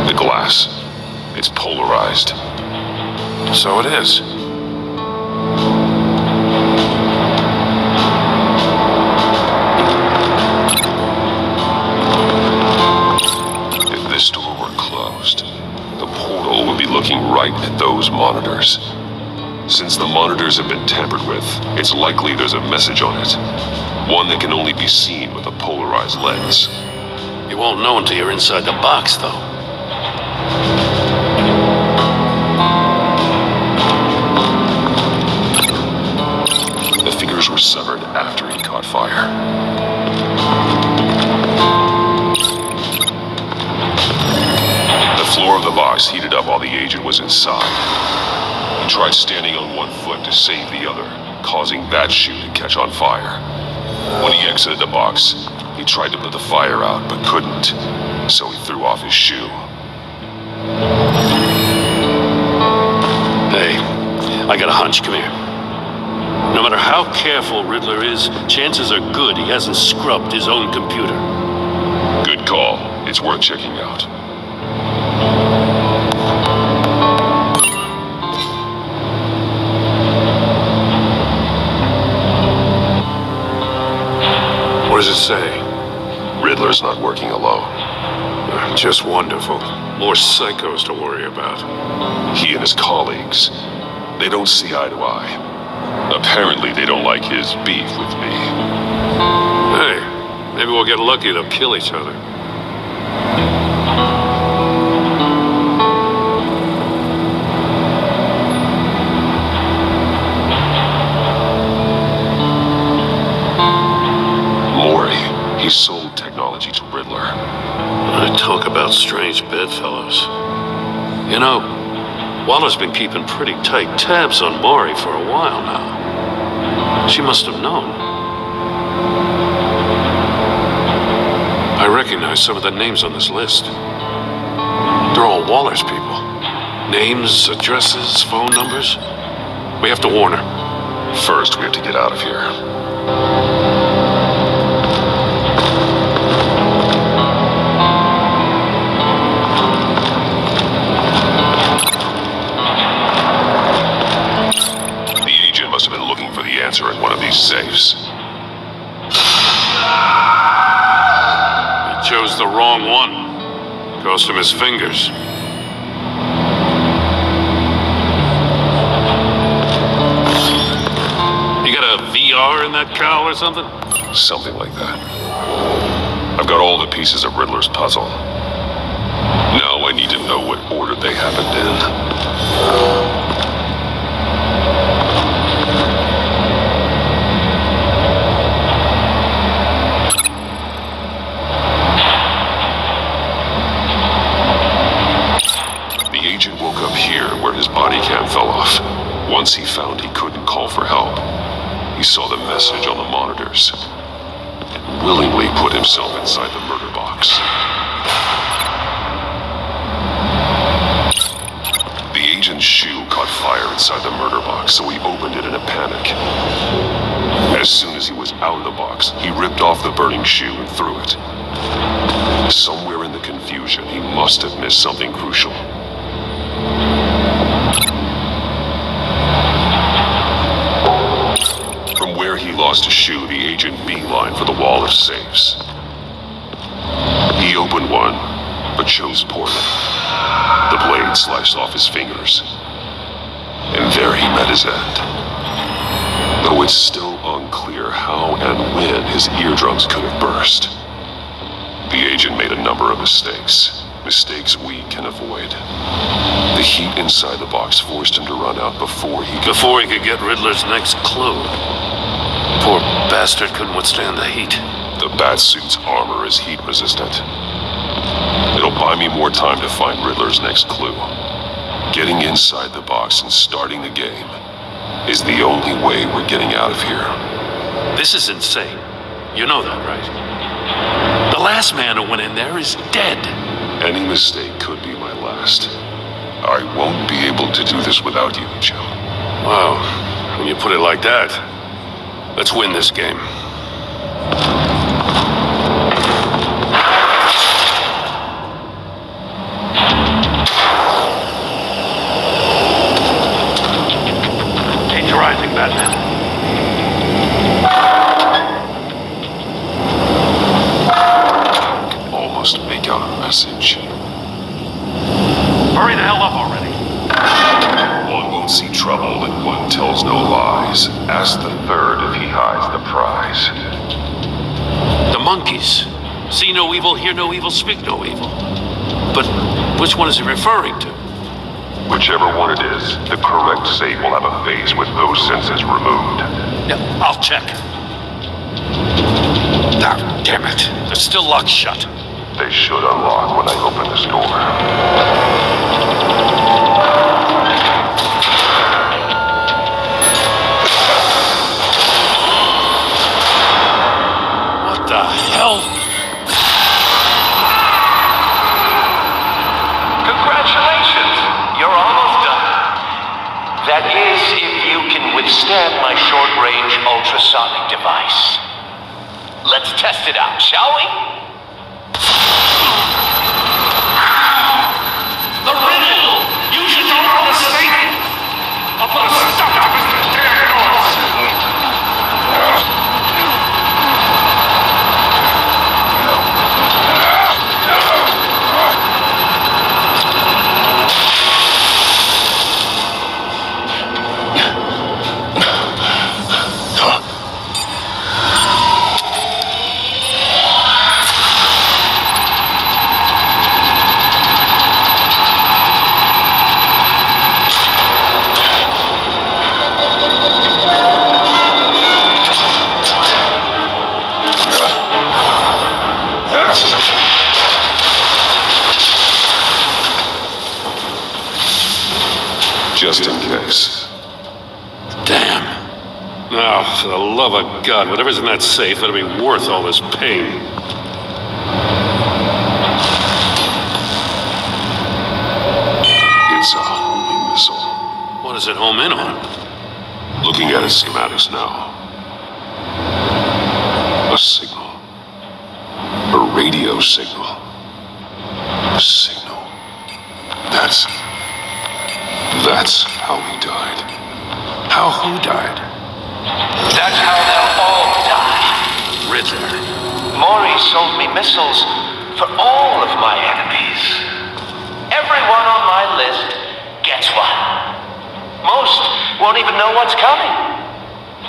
The glass. It's polarized. So it is. If this door were closed, the portal would be looking right at those monitors. Since the monitors have been tampered with, it's likely there's a message on it. One that can only be seen with a polarized lens. You won't know until you're inside the box, though. The fingers were severed after he caught fire. The floor of the box heated up while the agent was inside. He tried standing on one foot to save the other, causing that shoe to catch on fire. When he exited the box, he tried to put the fire out, but couldn't, so he threw off his shoe. Hey, I got a hunch. Come here. No matter how careful Riddler is, chances are good he hasn't scrubbed his own computer. Good call. It's worth checking out. What does it say? Riddler's not working alone. Just wonderful. More psychos to worry about. He and his colleagues, they don't see eye to eye. Apparently they don't like his beef with me. Hey, maybe we'll get lucky to kill each other. He sold technology to Riddler. I talk about strange bedfellows. You know, Waller's been keeping pretty tight tabs on Maury for a while now. She must have known. I recognize some of the names on this list. They're all Waller's people. Names, addresses, phone numbers. We have to warn her. First, we have to get out of here. Must have been looking for the answer in one of these safes. He chose the wrong one. Cost him his fingers. You got a VR in that cowl or something? Something like that. I've got all the pieces of Riddler's puzzle. Now I need to know what order they happened in. The agent woke up here where his body cam fell off. Once he found he couldn't call for help, he saw the message on the monitors and willingly put himself inside the murder box. The agent's shoe caught fire inside the murder box, so he opened it in a panic. As soon as he was out of the box, he ripped off the burning shoe and threw it. Somewhere in the confusion, he must have missed something crucial. From where he lost his shoe, the agent beelined for the wall of safes. He opened one, but chose poorly. The blade sliced off his fingers. And there he met his end. Though it's still unclear how and when his eardrums could have burst. The agent made a number of mistakes. Mistakes we can avoid. The heat inside the box forced him to run out before he could get Riddler's next clue. Poor bastard couldn't withstand the heat. The Batsuit's armor is heat resistant. It'll buy me more time to find Riddler's next clue. Getting inside the box and starting the game is the only way we're getting out of here. This is insane. You know that, right? The last man who went in there is dead. Any mistake could be my last. I won't be able to do this without you, Joe. Wow, when you put it like that, let's win this game. Change your rising, Batman. Almost make out a message. Hurry the hell up already. One won't see trouble and one tells no lies. Ask the third if he hides the prize. The monkeys. See no evil, hear no evil, speak no evil. But which one is he referring to? Whichever one it is, the correct save will have a phase with those senses removed. Yeah, I'll check. Ah, damn it. They're still locked shut. They should unlock when I open this door. What the hell? Congratulations! You're almost done. That is, if you can withstand my short-range ultrasonic device. Let's test it out, shall we? The riddle! Use it to open the safe! I'll put a stop to Mr. Damn doors! Just in case. Damn. Now, for the love of God, whatever's in that safe, it'll be worth all this pain. It's a homing missile. What does it home in on? Looking at its schematics now. A signal. A radio signal. A signal. That's how he died. How who died? That's how they'll all die. Riddler. Maury sold me missiles for all of my enemies. please. Everyone on my list gets one. Most won't even know what's coming.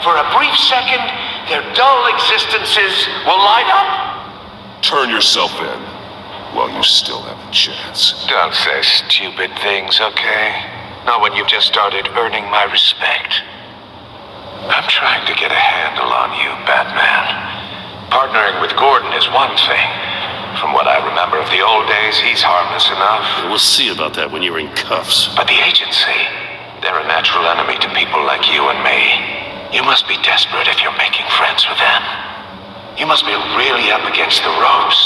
For a brief second, their dull existences will light up. Turn yourself in while you still have a chance. Don't say stupid things, okay? Not when you've just started earning my respect. I'm trying to get a handle on you, Batman. Partnering with Gordon is one thing. From what I remember of the old days, he's harmless enough. We'll see about that when you're in cuffs. But the agency, they're a natural enemy to people like you and me. You must be desperate if you're making friends with them. You must be really up against the ropes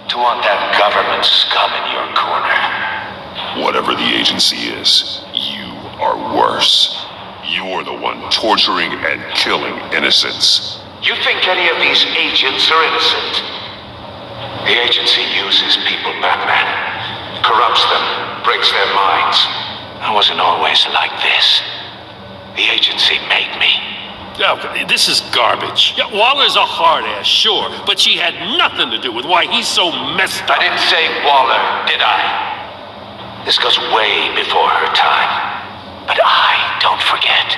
to want that government scum in your corner. Whatever the agency is, you are worse. You're the one torturing and killing innocents. You think any of these agents are innocent? The agency uses people, Batman. Corrupts them, breaks their minds. I wasn't always like this. The agency made me. Oh, this is garbage. Yeah, Waller's a hard ass, sure, but she had nothing to do with why he's so messed up. I didn't say Waller, did I? This goes way before her time. But I don't forget.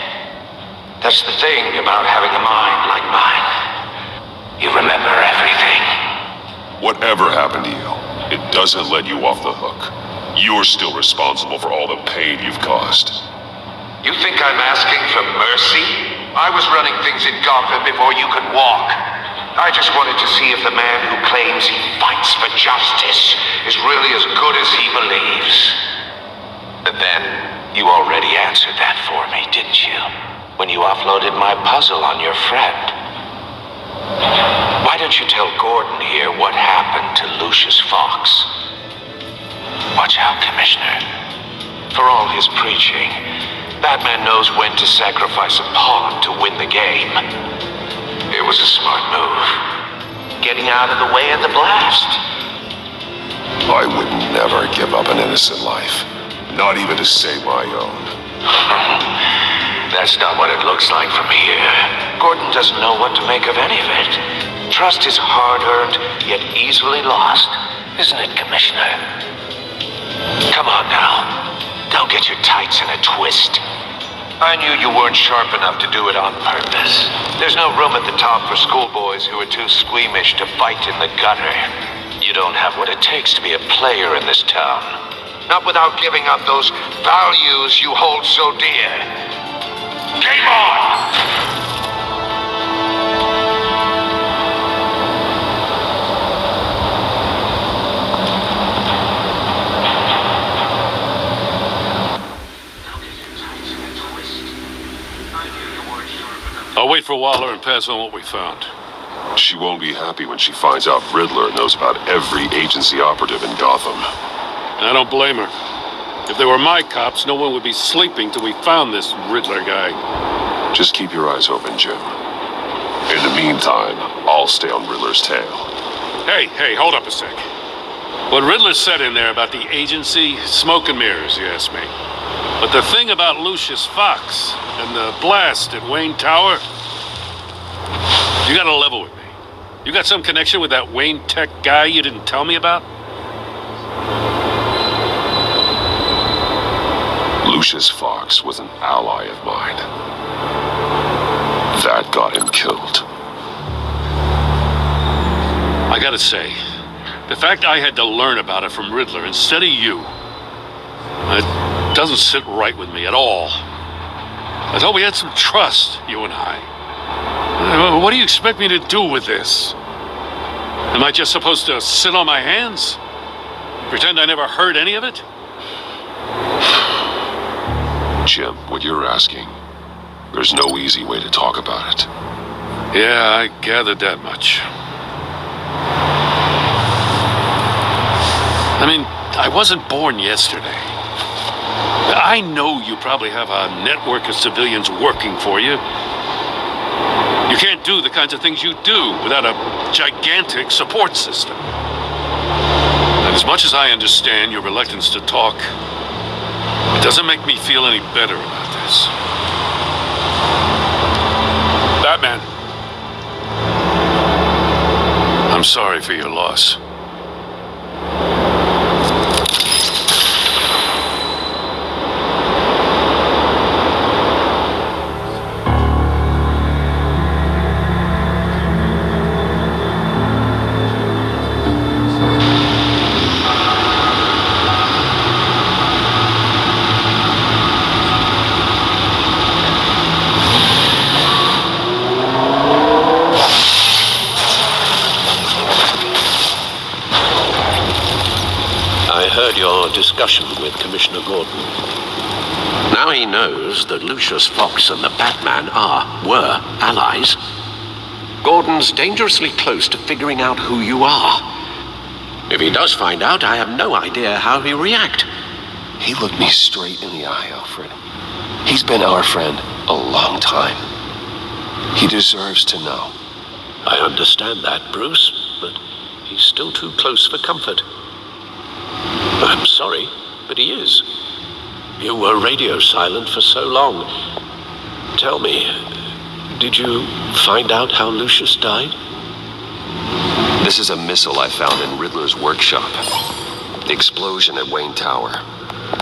That's the thing about having a mind like mine. You remember everything. Whatever happened to you, it doesn't let you off the hook. You're still responsible for all the pain you've caused. You think I'm asking for mercy? I was running things in Gotham before you could walk. I just wanted to see if the man who claims he fights for justice is really as good as he believes. But then, you already answered that for me, didn't you? When you offloaded my puzzle on your friend. Why don't you tell Gordon here what happened to Lucius Fox? Watch out, Commissioner. For all his preaching, Batman knows when to sacrifice a pawn to win the game. It was a smart move. Getting out of the way of the blast. I would never give up an innocent life. Not even to save my own. That's not what it looks like from here. Gordon doesn't know what to make of any of it. Trust is hard-earned, yet easily lost. Isn't it, Commissioner? Come on now. Don't get your tights in a twist. I knew you weren't sharp enough to do it on purpose. There's no room at the top for schoolboys who are too squeamish to fight in the gutter. You don't have what it takes to be a player in this town. Not without giving up those values you hold so dear. Game on! I'll wait for Waller and pass on what we found. She won't be happy when she finds out Riddler knows about every agency operative in Gotham. I don't blame her. If they were my cops, no one would be sleeping till we found this Riddler guy. Just keep your eyes open, Jim. In the meantime, I'll stay on Riddler's tail. Hey, hold up a sec. What Riddler said in there about the agency, smoke and mirrors, you ask me. But the thing about Lucius Fox and the blast at Wayne Tower, you gotta level with me. You got some connection with that Wayne Tech guy you didn't tell me about? Lucius Fox was an ally of mine. That got him killed. I gotta say, the fact I had to learn about it from Riddler instead of you, it doesn't sit right with me at all. I thought we had some trust, you and I. What do you expect me to do with this? Am I just supposed to sit on my hands? Pretend I never heard any of it? Jim, what you're asking, there's no easy way to talk about it. Yeah, I gathered that much. I mean, I wasn't born yesterday. I know you probably have a network of civilians working for you. You can't do the kinds of things you do without a gigantic support system. And as much as I understand your reluctance to talk, it doesn't make me feel any better about this. Batman. I'm sorry for your loss. I heard your discussion with Commissioner Gordon. Now he knows that Lucius Fox and the Batman were allies. Gordon's dangerously close to figuring out who you are. If he does find out, I have no idea how he'll react. He looked me straight in the eye, Alfred. He's been our friend a long time. He deserves to know. I understand that, Bruce, but he's still too close for comfort. I'm sorry, but he is. You were radio silent for so long. Tell me, did you find out how Lucius died? This is a missile I found in Riddler's workshop. The explosion at Wayne Tower.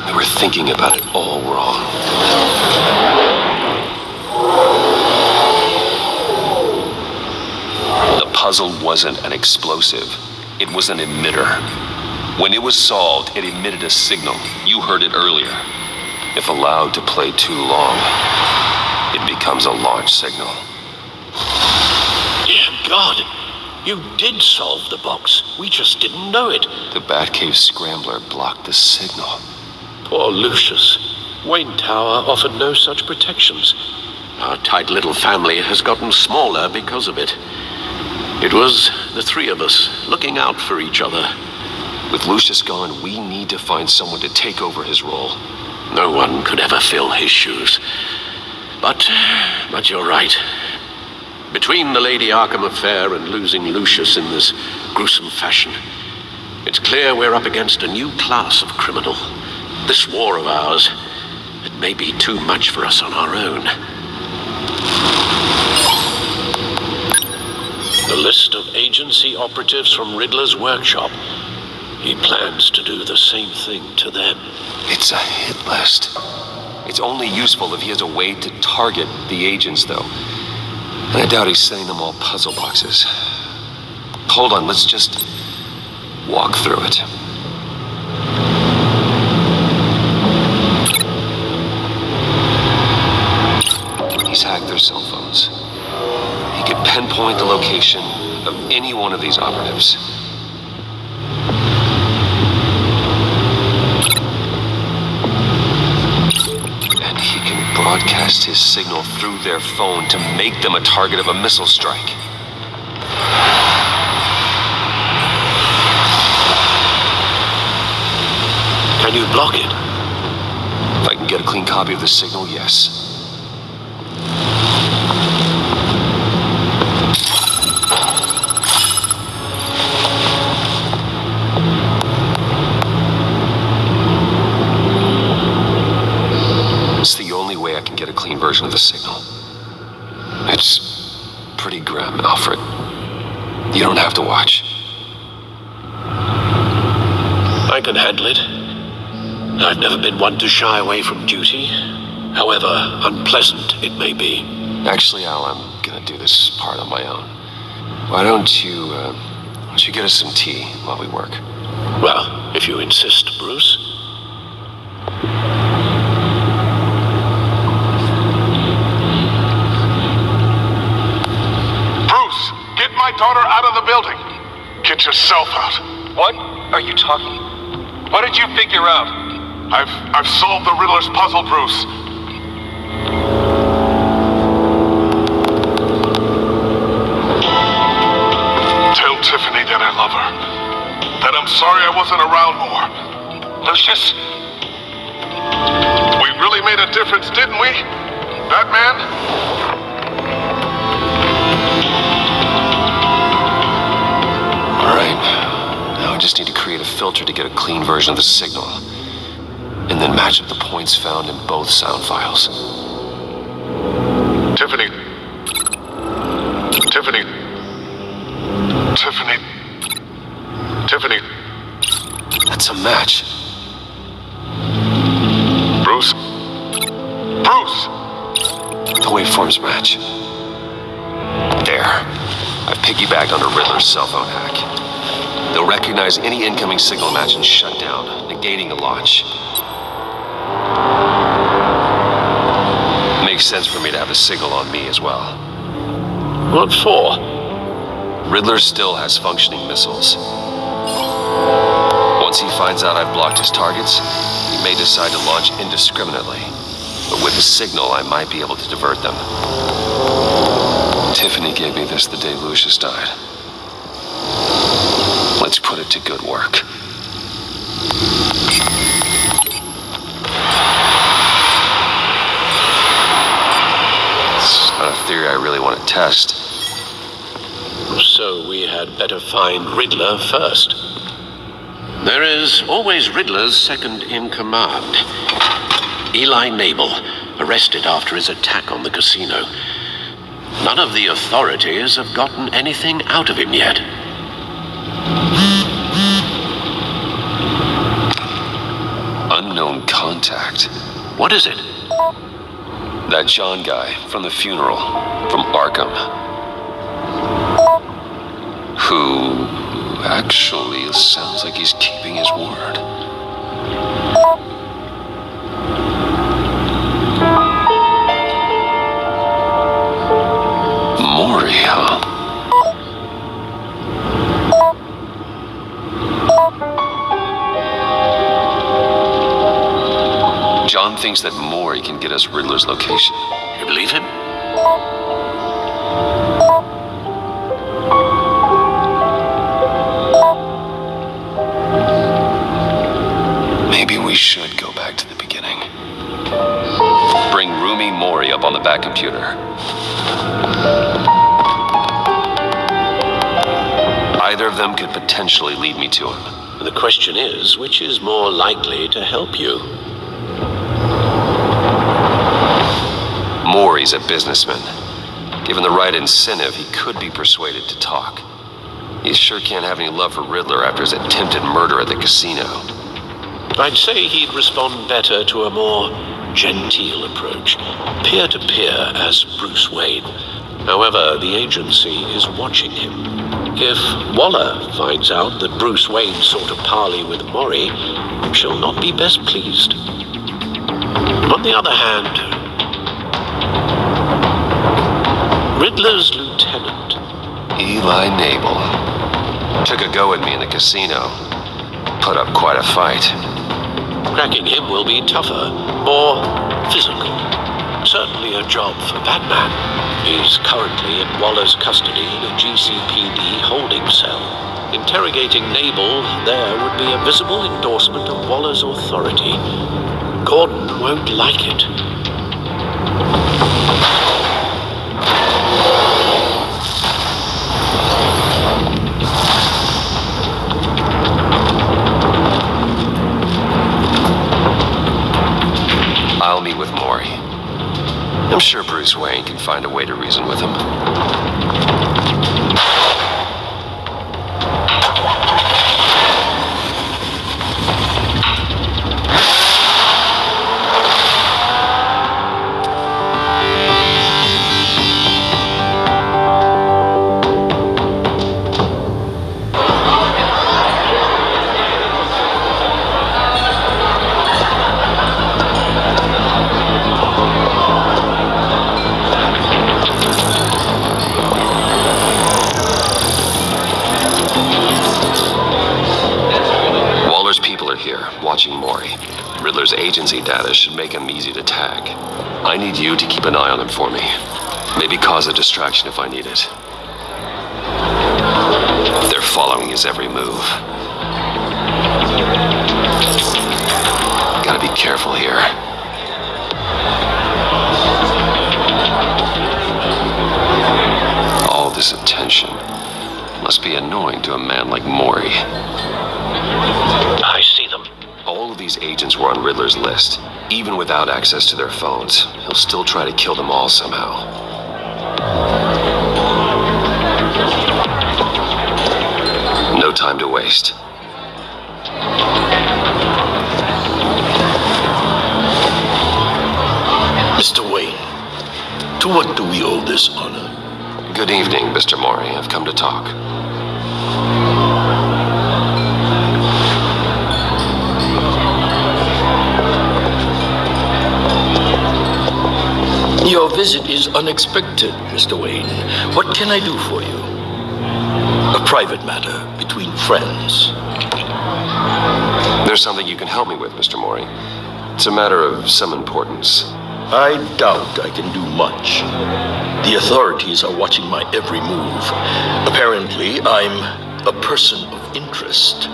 We were thinking about it all wrong. The puzzle wasn't an explosive. It was an emitter. When it was solved, it emitted a signal. You heard it earlier. If allowed to play too long, it becomes a launch signal. Dear God, you did solve the box. We just didn't know it. The Batcave scrambler blocked the signal. Poor Lucius. Wayne Tower offered no such protections. Our tight little family has gotten smaller because of it. It was the three of us looking out for each other. With Lucius gone, we need to find someone to take over his role. No one could ever fill his shoes. But you're right. Between the Lady Arkham affair and losing Lucius in this gruesome fashion, it's clear we're up against a new class of criminal. This war of ours, it may be too much for us on our own. The list of agency operatives from Riddler's workshop. He plans to do the same thing to them. It's a hit list. It's only useful if he has a way to target the agents, though. And I doubt he's sending them all puzzle boxes. Hold on, let's just walk through it. He's hacked their cell phones. He could pinpoint the location of any one of these operatives. And he can broadcast his signal through their phone to make them a target of a missile strike. Can you block it? If I can get a clean copy of the signal, yes. It's the only way I can get a clean version of the signal. It's pretty grim, Alfred. You don't have to watch. I can handle it. I've never been one to shy away from duty, however unpleasant it may be. Actually, Al, I'm gonna do this part on my own. Why don't you get us some tea while we work? Well, if you insist, Bruce. Bruce, get my daughter out of the building. Get yourself out. What are you talking? What did you figure out? I've solved the Riddler's puzzle, Bruce. Tell Tiffany that I love her. That I'm sorry I wasn't around more. Lucius? We really made a difference, didn't we? Batman? All right. Now I just need to create a filter to get a clean version of the signal. And then match up the points found in both sound files. Tiffany. Tiffany. Tiffany. Tiffany. That's a match. Bruce. Bruce! The waveforms match. There. I've piggybacked on a Riddler's cell phone hack. They'll recognize any incoming signal match and shut down, negating the launch. Makes sense for me to have a signal on me as well. What for? Riddler still has functioning missiles. Once he finds out I've blocked his targets, he may decide to launch indiscriminately. But with the signal, I might be able to divert them. Tiffany gave me this the day Lucius died. Let's put it to good work. It's not a theory I really want to test. So we had better find Riddler first. There is always Riddler's second in command. Eli Nabel, arrested after his attack on the casino. None of the authorities have gotten anything out of him yet. Unknown contact. What is it? That John guy from the funeral, from Arkham. Who actually sounds like he's keeping his word. Mori, huh? John thinks that Mori can get us Riddler's location. You believe him? Maybe we should go back to the beginning. Bring Rumi Mori up on the back computer. Either of them could potentially lead me to him. The question is, which is more likely to help you? Mori's a businessman. Given the right incentive, he could be persuaded to talk. He sure can't have any love for Riddler after his attempted murder at the casino. I'd say he'd respond better to a more genteel approach, peer-to-peer as Bruce Wayne. However, the agency is watching him. If Waller finds out that Bruce Wayne sought a parley with Mori, she'll not be best pleased. On the other hand, Riddler's lieutenant, Eli Nabel, took a go at me in the casino. Put up quite a fight. Cracking him will be tougher, more physical. Certainly a job for Batman. He's currently in Waller's custody in a GCPD holding cell. Interrogating Nabel there would be a visible endorsement of Waller's authority. Gordon won't like it. I'll meet with Mori. I'm sure Bruce Wayne can find a way to reason with him. Watching Mori. Riddler's agency data should make him easy to tag. I need you to keep an eye on him for me. Maybe cause a distraction if I need it. They're following his every move. Gotta be careful here. All this attention must be annoying to a man like Mori. I see them. All of these agents were on Riddler's list. Even without access to their phones, he'll still try to kill them all somehow. No time to waste. Mr. Wayne, to what do we owe this honor? Good evening, Mr. Mori. I've come to talk. Your visit is unexpected, Mr. Wayne. What can I do for you? A private matter between friends. There's something you can help me with, Mr. Mori. It's a matter of some importance. I doubt I can do much. The authorities are watching my every move. Apparently, I'm a person of interest.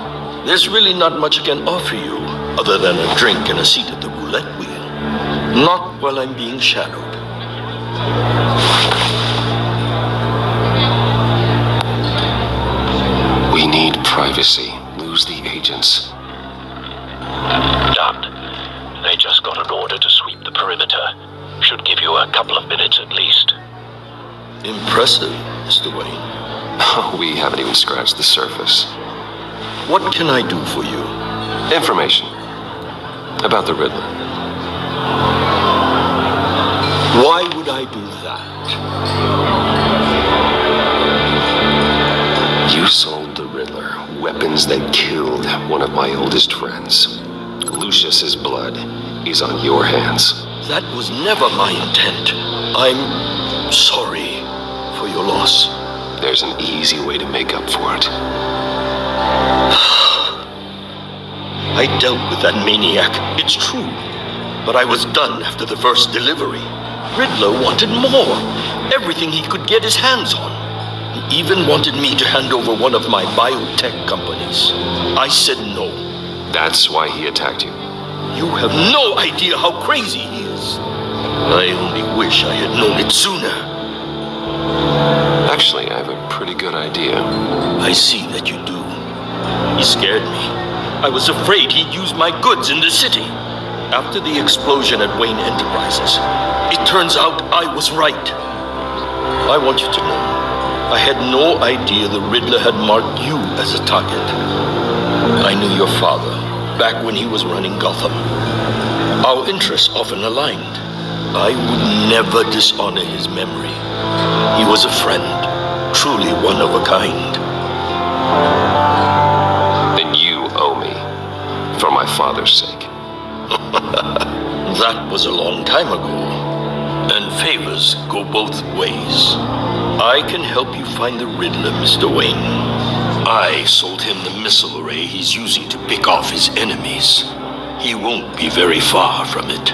There's really not much I can offer you, other than a drink and a seat at the roulette wheel. Not while I'm being shadowed. We need privacy. Lose the agents. Done. They just got an order to sweep the perimeter. Should give you a couple of minutes at least. Impressive, Mr. Wayne. We haven't even scratched the surface. What can I do for you? Information. About the Riddler. Why would I do that? You sold the Riddler weapons that killed one of my oldest friends. Lucius's blood is on your hands. That was never my intent. I'm sorry for your loss. There's an easy way to make up for it. I dealt with that maniac, it's true. But I was done after the first delivery. Riddler wanted more. Everything he could get his hands on. He even wanted me to hand over one of my biotech companies. I said no. That's why he attacked you. You have no idea how crazy he is. I only wish I had known it sooner. Actually, I have a pretty good idea. I see that you do. He scared me. I was afraid he'd use my goods in the city. After the explosion at Wayne Enterprises, it turns out I was right. I want you to know, I had no idea the Riddler had marked you as a target. I knew your father back when he was running Gotham. Our interests often aligned. I would never dishonor his memory. He was a friend, truly one of a kind. Then you owe me, for my father's sake. That was a long time ago, and favors go both ways. I can help you find the Riddler, Mr. Wayne. I sold him the missile array he's using to pick off his enemies. He won't be very far from it.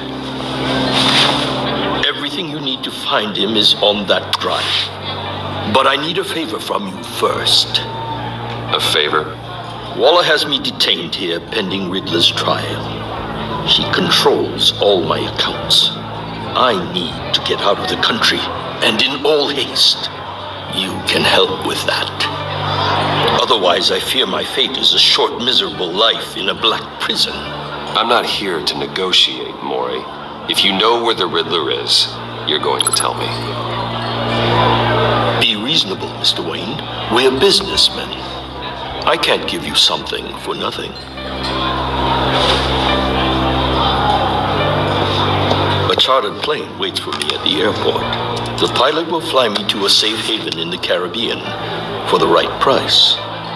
Everything you need to find him is on that drive. But I need a favor from you first. A favor? Waller has me detained here pending Riddler's trial. He controls all my accounts. I need to get out of the country, and in all haste. You can help with that. Otherwise, I fear my fate is a short, miserable life in a black prison. I'm not here to negotiate, Mori. If you know where the Riddler is, you're going to tell me. Be reasonable, Mr. Wayne. We're businessmen. I can't give you something for nothing. A chartered plane waits for me at the airport. The pilot will fly me to a safe haven in the Caribbean for the right price.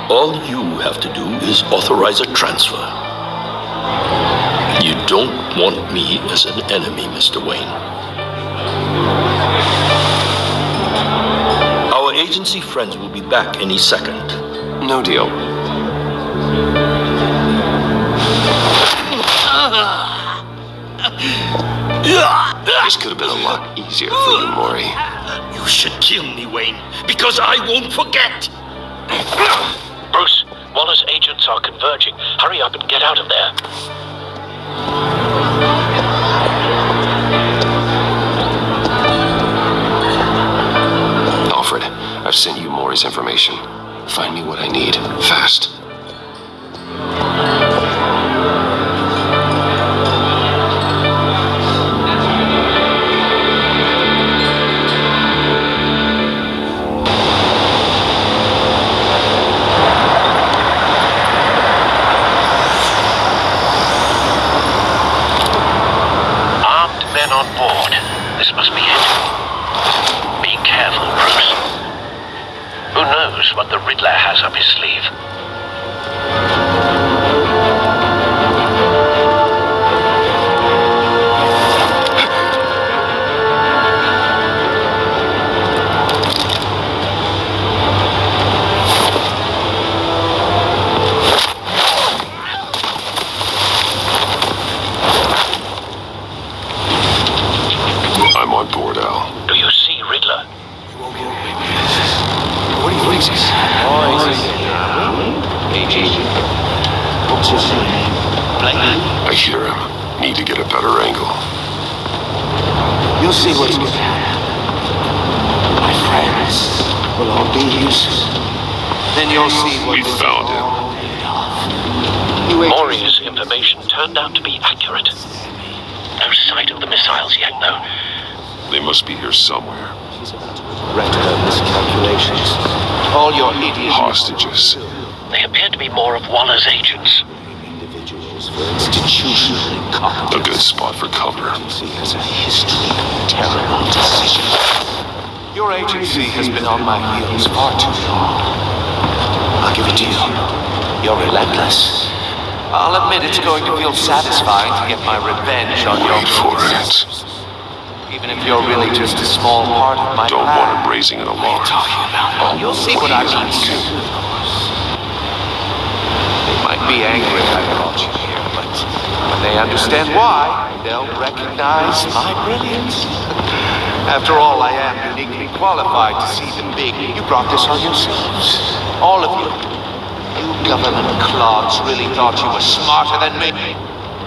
All you have to do is authorize a transfer. You don't want me as an enemy, Mr. Wayne. Our agency friends will be back any second. No deal. This could have been a lot easier for you, Mori. You should kill me, Wayne, because I won't forget. Bruce, Waller's agents are converging. Hurry up and get out of there. Alfred, I've sent you Mori's information. Find me what I need, fast. On board. This must be it. Be careful, Bruce. Who knows what the Riddler has up his sleeve? I hear him. Need to get a better angle. You'll see what's going to happen. My friends will all be used. Then you'll see what We found him. Maury's information turned out to be accurate. No sight of the missiles yet, though. They must be here somewhere. Correct her miscalculations. All your idiots. Hostages. They appear to be more of Waller's agents. Institutionally A good spot for cover. has a history of terrible decisions. Your agency has been on my heels far too long. I'll give it to you. You're relentless. I'll admit it's going to feel satisfying to get my revenge on your predecessors. Even if you're really just a small part of my Don't plan. want him raising an alarm. Talking about it. You'll see what I mean soon. They might be angry I brought you here, but when they understand why, they'll recognize my brilliance. After all, I am uniquely qualified to see the big. You brought this on yourselves. All of you. You government clods really thought you were smarter than me.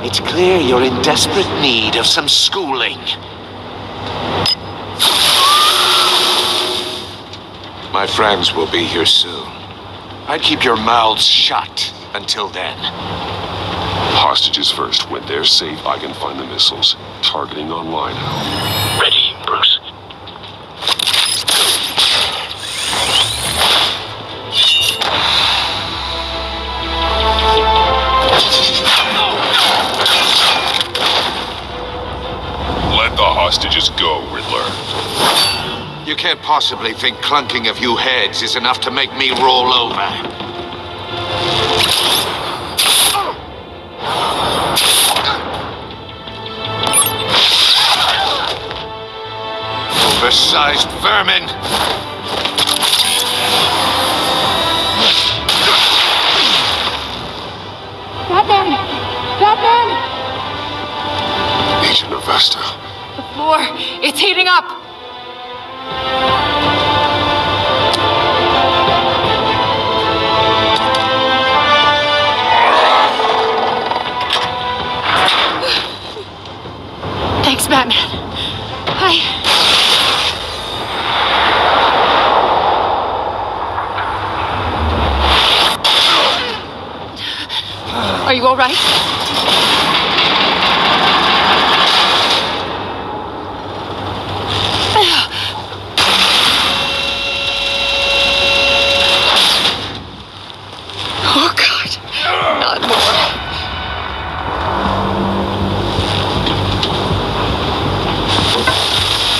It's clear you're in desperate need of some schooling. My friends will be here soon. I'd keep your mouths shut until then. Hostages first. When they're safe, I can find the missiles. Targeting online. Ready, Bruce. Let the hostages go, Riddler. You can't possibly think clunking a few heads is enough to make me roll over. Oversized vermin! Batman! Batman! Agent Avesta. The floor, it's heating up! Thanks, Batman. Are you all right? Oh, God. Not more.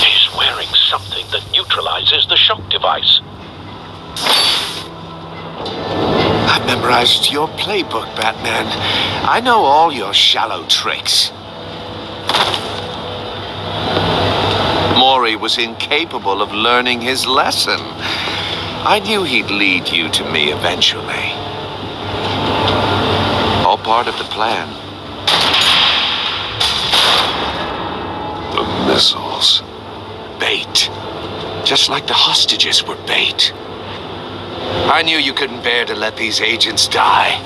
He's wearing something that neutralizes the shock device. I've memorized your playbook, Batman. I know all your shallow tricks. Maury was incapable of learning his lesson. I knew he'd lead you to me eventually. All part of the plan. The missiles. Bait. Just like the hostages were bait. I knew you couldn't bear to let these agents die.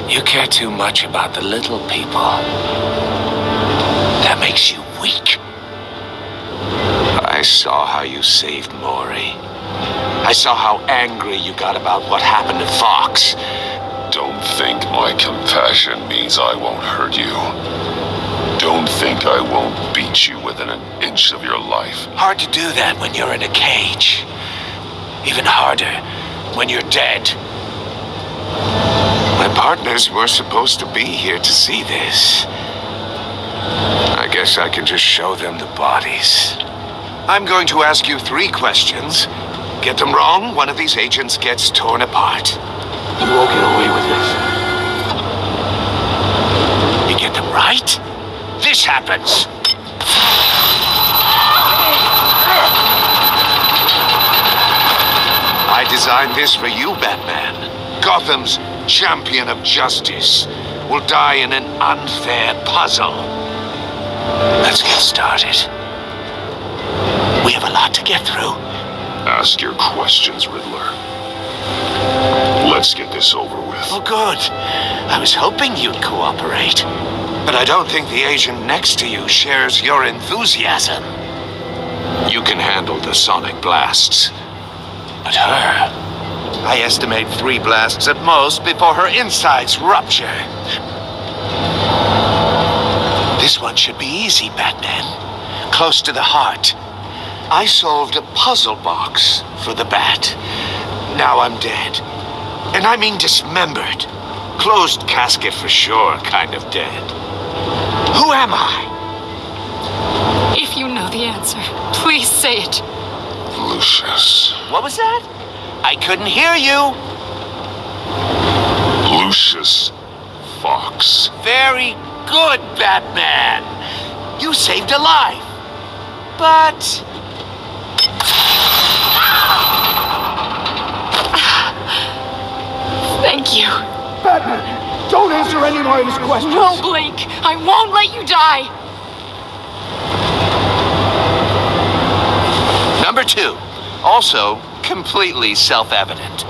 You care too much about the little people. That makes you weak. I saw how you saved Maury. I saw how angry you got about what happened to Fox. Don't think my compassion means I won't hurt you. Don't think I won't beat you within an inch of your life. Hard to do that when you're in a cage. Even harder when you're dead. My partners were supposed to be here to see this. I guess I can just show them the bodies. I'm going to ask you 3 questions. Get them wrong, one of these agents gets torn apart. You won't get away with this. You get them right, this happens. I designed this for you, Batman. Gotham's champion of justice will die in an unfair puzzle. Let's get started. We have a lot to get through. Ask your questions, Riddler. Let Let's get this over with. Oh, good. I was hoping you'd cooperate. But I don't think the agent next to you shares your enthusiasm. You can handle the sonic blasts. But her, I estimate 3 blasts at most before her insides rupture. This one should be easy, Batman. Close to the heart. I solved a puzzle box for the Bat. Now I'm dead. And I mean dismembered. Closed casket for sure, kind of dead. Who am I? If you know the answer, please say it. Lucius. What was that? I couldn't hear you. Lucius Fox. Very good, Batman. You saved a life. But... Thank you. Batman, don't answer any more of his questions. No, Blake. I won't let you die. Number 2, also completely self-evident.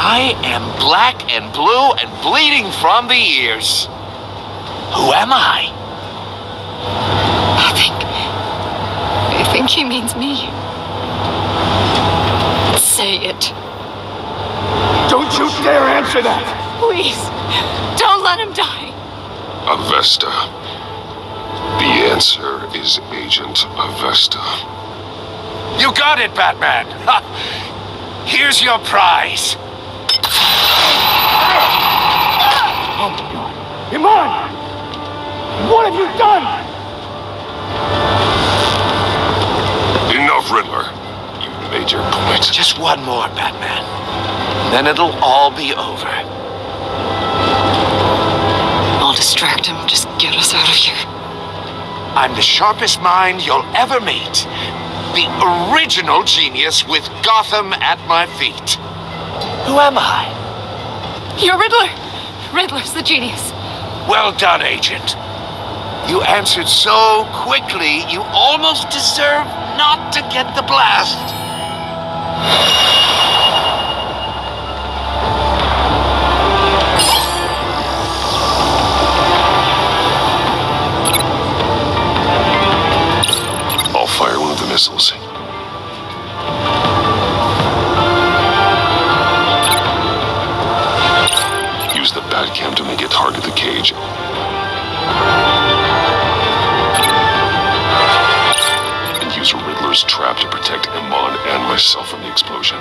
I am black and blue and bleeding from the ears. Who am I? I think he means me. Say it. Don't you dare answer that! Please, don't let him die. Avesta. The answer is Agent Avesta. You got it, Batman. Ha. Here's your prize. Oh my God. Iman! What have you done? Enough, Riddler. You made your point. Just one more, Batman. Then it'll all be over. I'll distract him. Just get us out of here. I'm the sharpest mind you'll ever meet. The original genius with Gotham at my feet. Who am I? You're Riddler. Riddler's the genius. Well done, Agent. You answered so quickly, you almost deserve not to get the blast. I'll fire one of the missiles. Use the Batcam to make it target the cage. And use Riddler's trap to protect Iman and myself from the explosion.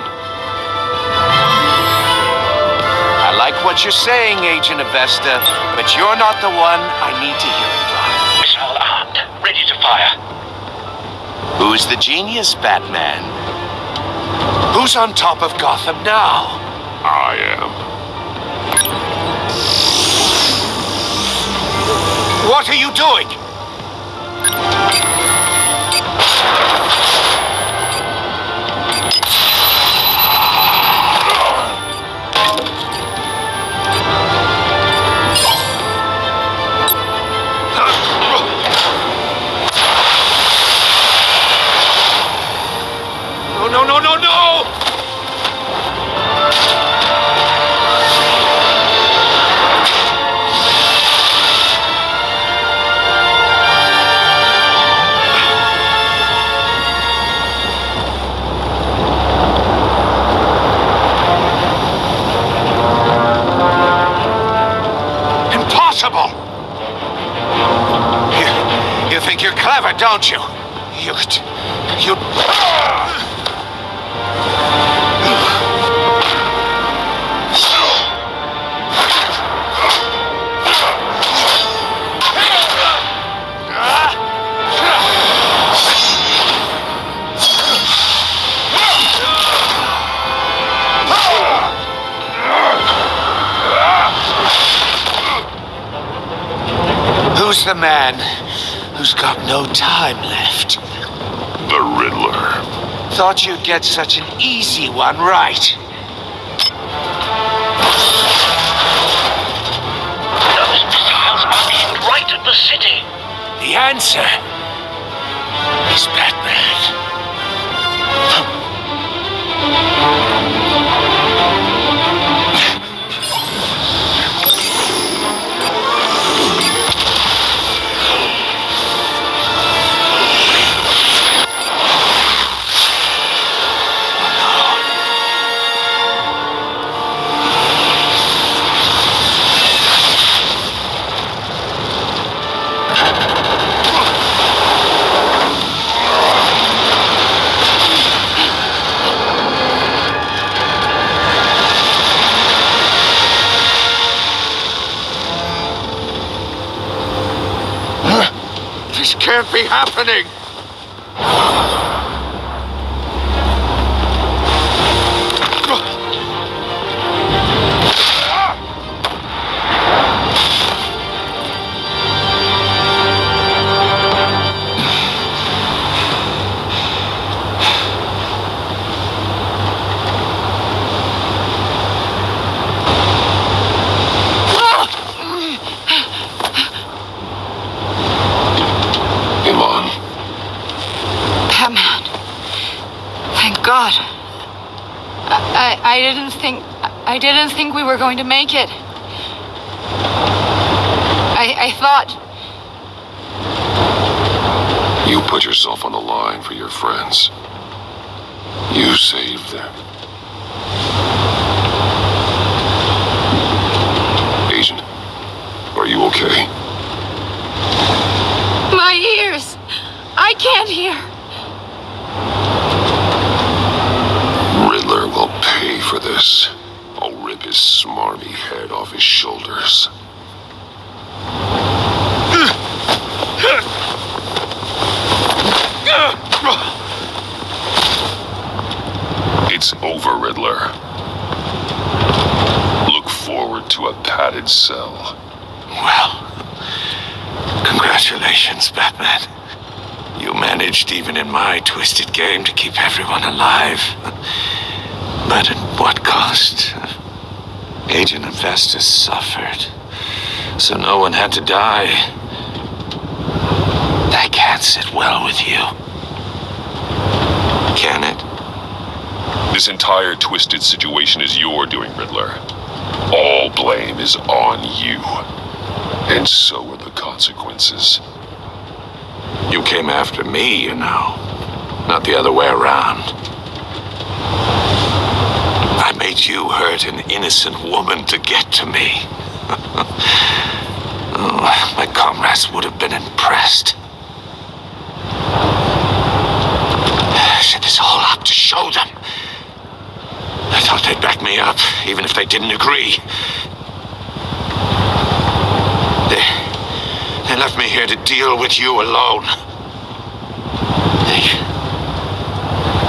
I like what you're saying, Agent Avesta, but you're not the one I need to hear it from. Missile armed, ready to fire. Who's the genius, Batman? Who's on top of Gotham now? I am. What are you doing? No, no, no, no! Impossible! You think you're clever, don't you? You... Who's the man who's got no time left? The Riddler. Thought you'd get such an easy one right. Those missiles are aimed right at the city. The answer is Batman. This can't be happening. God. I didn't think we were going to make it. I thought... You put yourself on the line for your friends. You saved them. Agent, are you okay? My ears! I can't hear. Riddler will pay for this. I'll rip his smarmy head off his shoulders. It's over, Riddler. Look forward to a padded cell. Well, congratulations, Batman. You managed, even in my twisted game, to keep everyone alive. But at what cost? Agent Avestus suffered, so no one had to die. That can't sit well with you. Can it? This entire twisted situation is your doing, Riddler. All blame is on you. And so are the consequences. You came after me, you know. Not the other way around. I made you hurt an innocent woman to get to me. Oh, my comrades would have been impressed. I set this all up to show them. I thought they'd back me up, even if they didn't agree. They left me here to deal with you alone.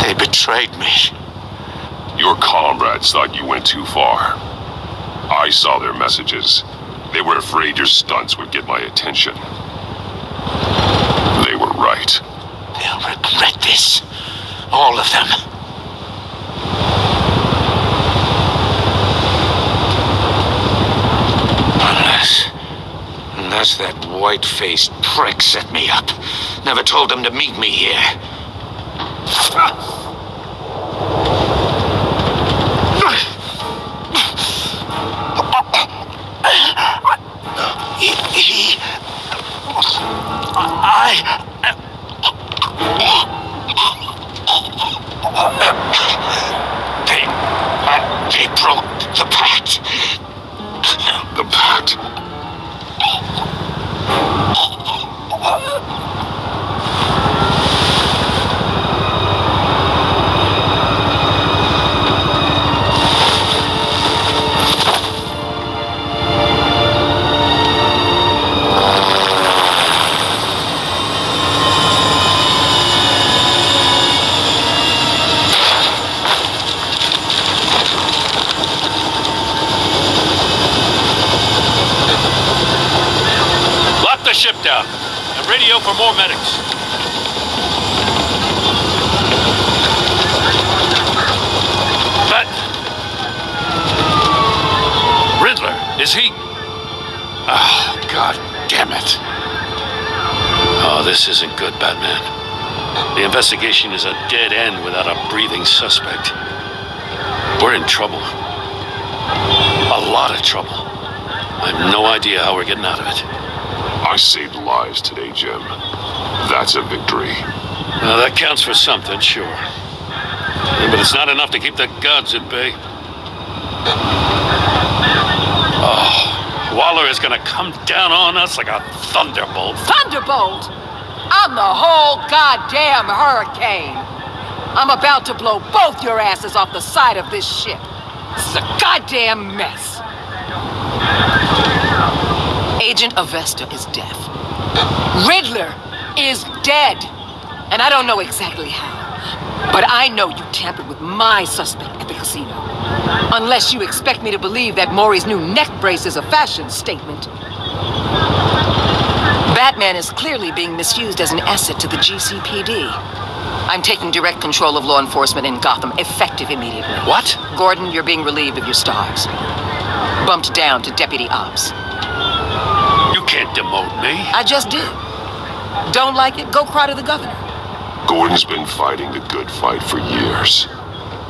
They betrayed me. Your comrades thought you went too far. I saw their messages. They were afraid your stunts would get my attention. They were right. They'll regret this. All of them. Unless that white-faced prick set me up. Never told them to meet me here. They broke the pact. The pact? Ship down and radio for more medics. But Riddler, is he? Oh, God damn it. Oh, this isn't good, Batman. The investigation is a dead end without a breathing suspect. We're in trouble. A lot of trouble. I have no idea how we're getting out of it. I saved lives today, Jim. That's a victory. That counts for something, sure. But it's not enough to keep the gods at bay. Oh, Waller is gonna come down on us like a thunderbolt. Thunderbolt? I'm the whole goddamn hurricane. I'm about to blow both your asses off the side of this ship. This is a goddamn mess. Agent Avesta is deaf. Riddler is dead. And I don't know exactly how, but I know you tampered with my suspect at the casino. Unless you expect me to believe that Maury's new neck brace is a fashion statement. Batman is clearly being misused as an asset to the GCPD. I'm taking direct control of law enforcement in Gotham, effective immediately. What? Gordon, you're being relieved of your stars. Bumped down to Deputy Ops. You can't demote me. I just did. Don't like it? Go cry to the governor. Gordon's been fighting the good fight for years.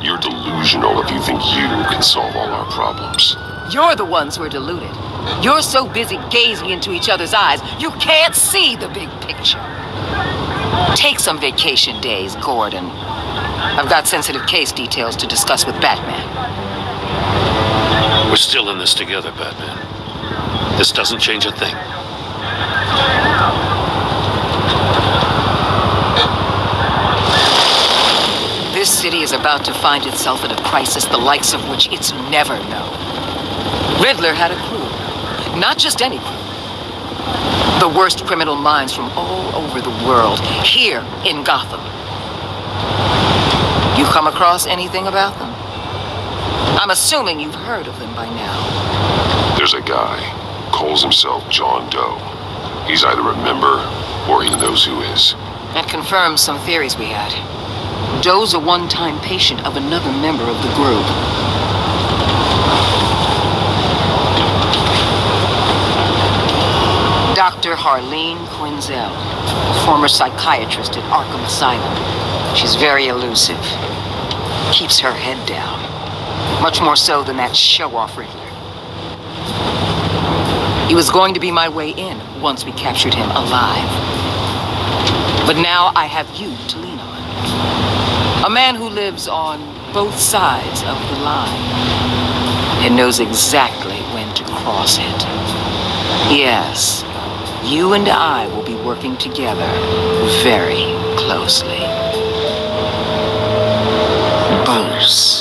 You're delusional if you think you can solve all our problems. You're the ones who are deluded. You're so busy gazing into each other's eyes, you can't see the big picture. Take some vacation days, Gordon. I've got sensitive case details to discuss with Batman. We're still in this together, Batman. This doesn't change a thing. This city is about to find itself in a crisis the likes of which it's never known. Riddler had a crew. Not just any crew. The worst criminal minds from all over the world, here in Gotham. You come across anything about them? I'm assuming you've heard of them by now. There's a guy, calls himself John Doe. He's either a member or he knows who is. That confirms some theories we had. Doe's a one-time patient of another member of the group. Dr. Harleen Quinzel, former psychiatrist at Arkham Asylum. She's very elusive. Keeps her head down. Much more so than that show-off Riddler. He was going to be my way in once we captured him alive. But now I have you to lean on. A man who lives on both sides of the line and knows exactly when to cross it. Yes, you and I will be working together very closely. Bruce.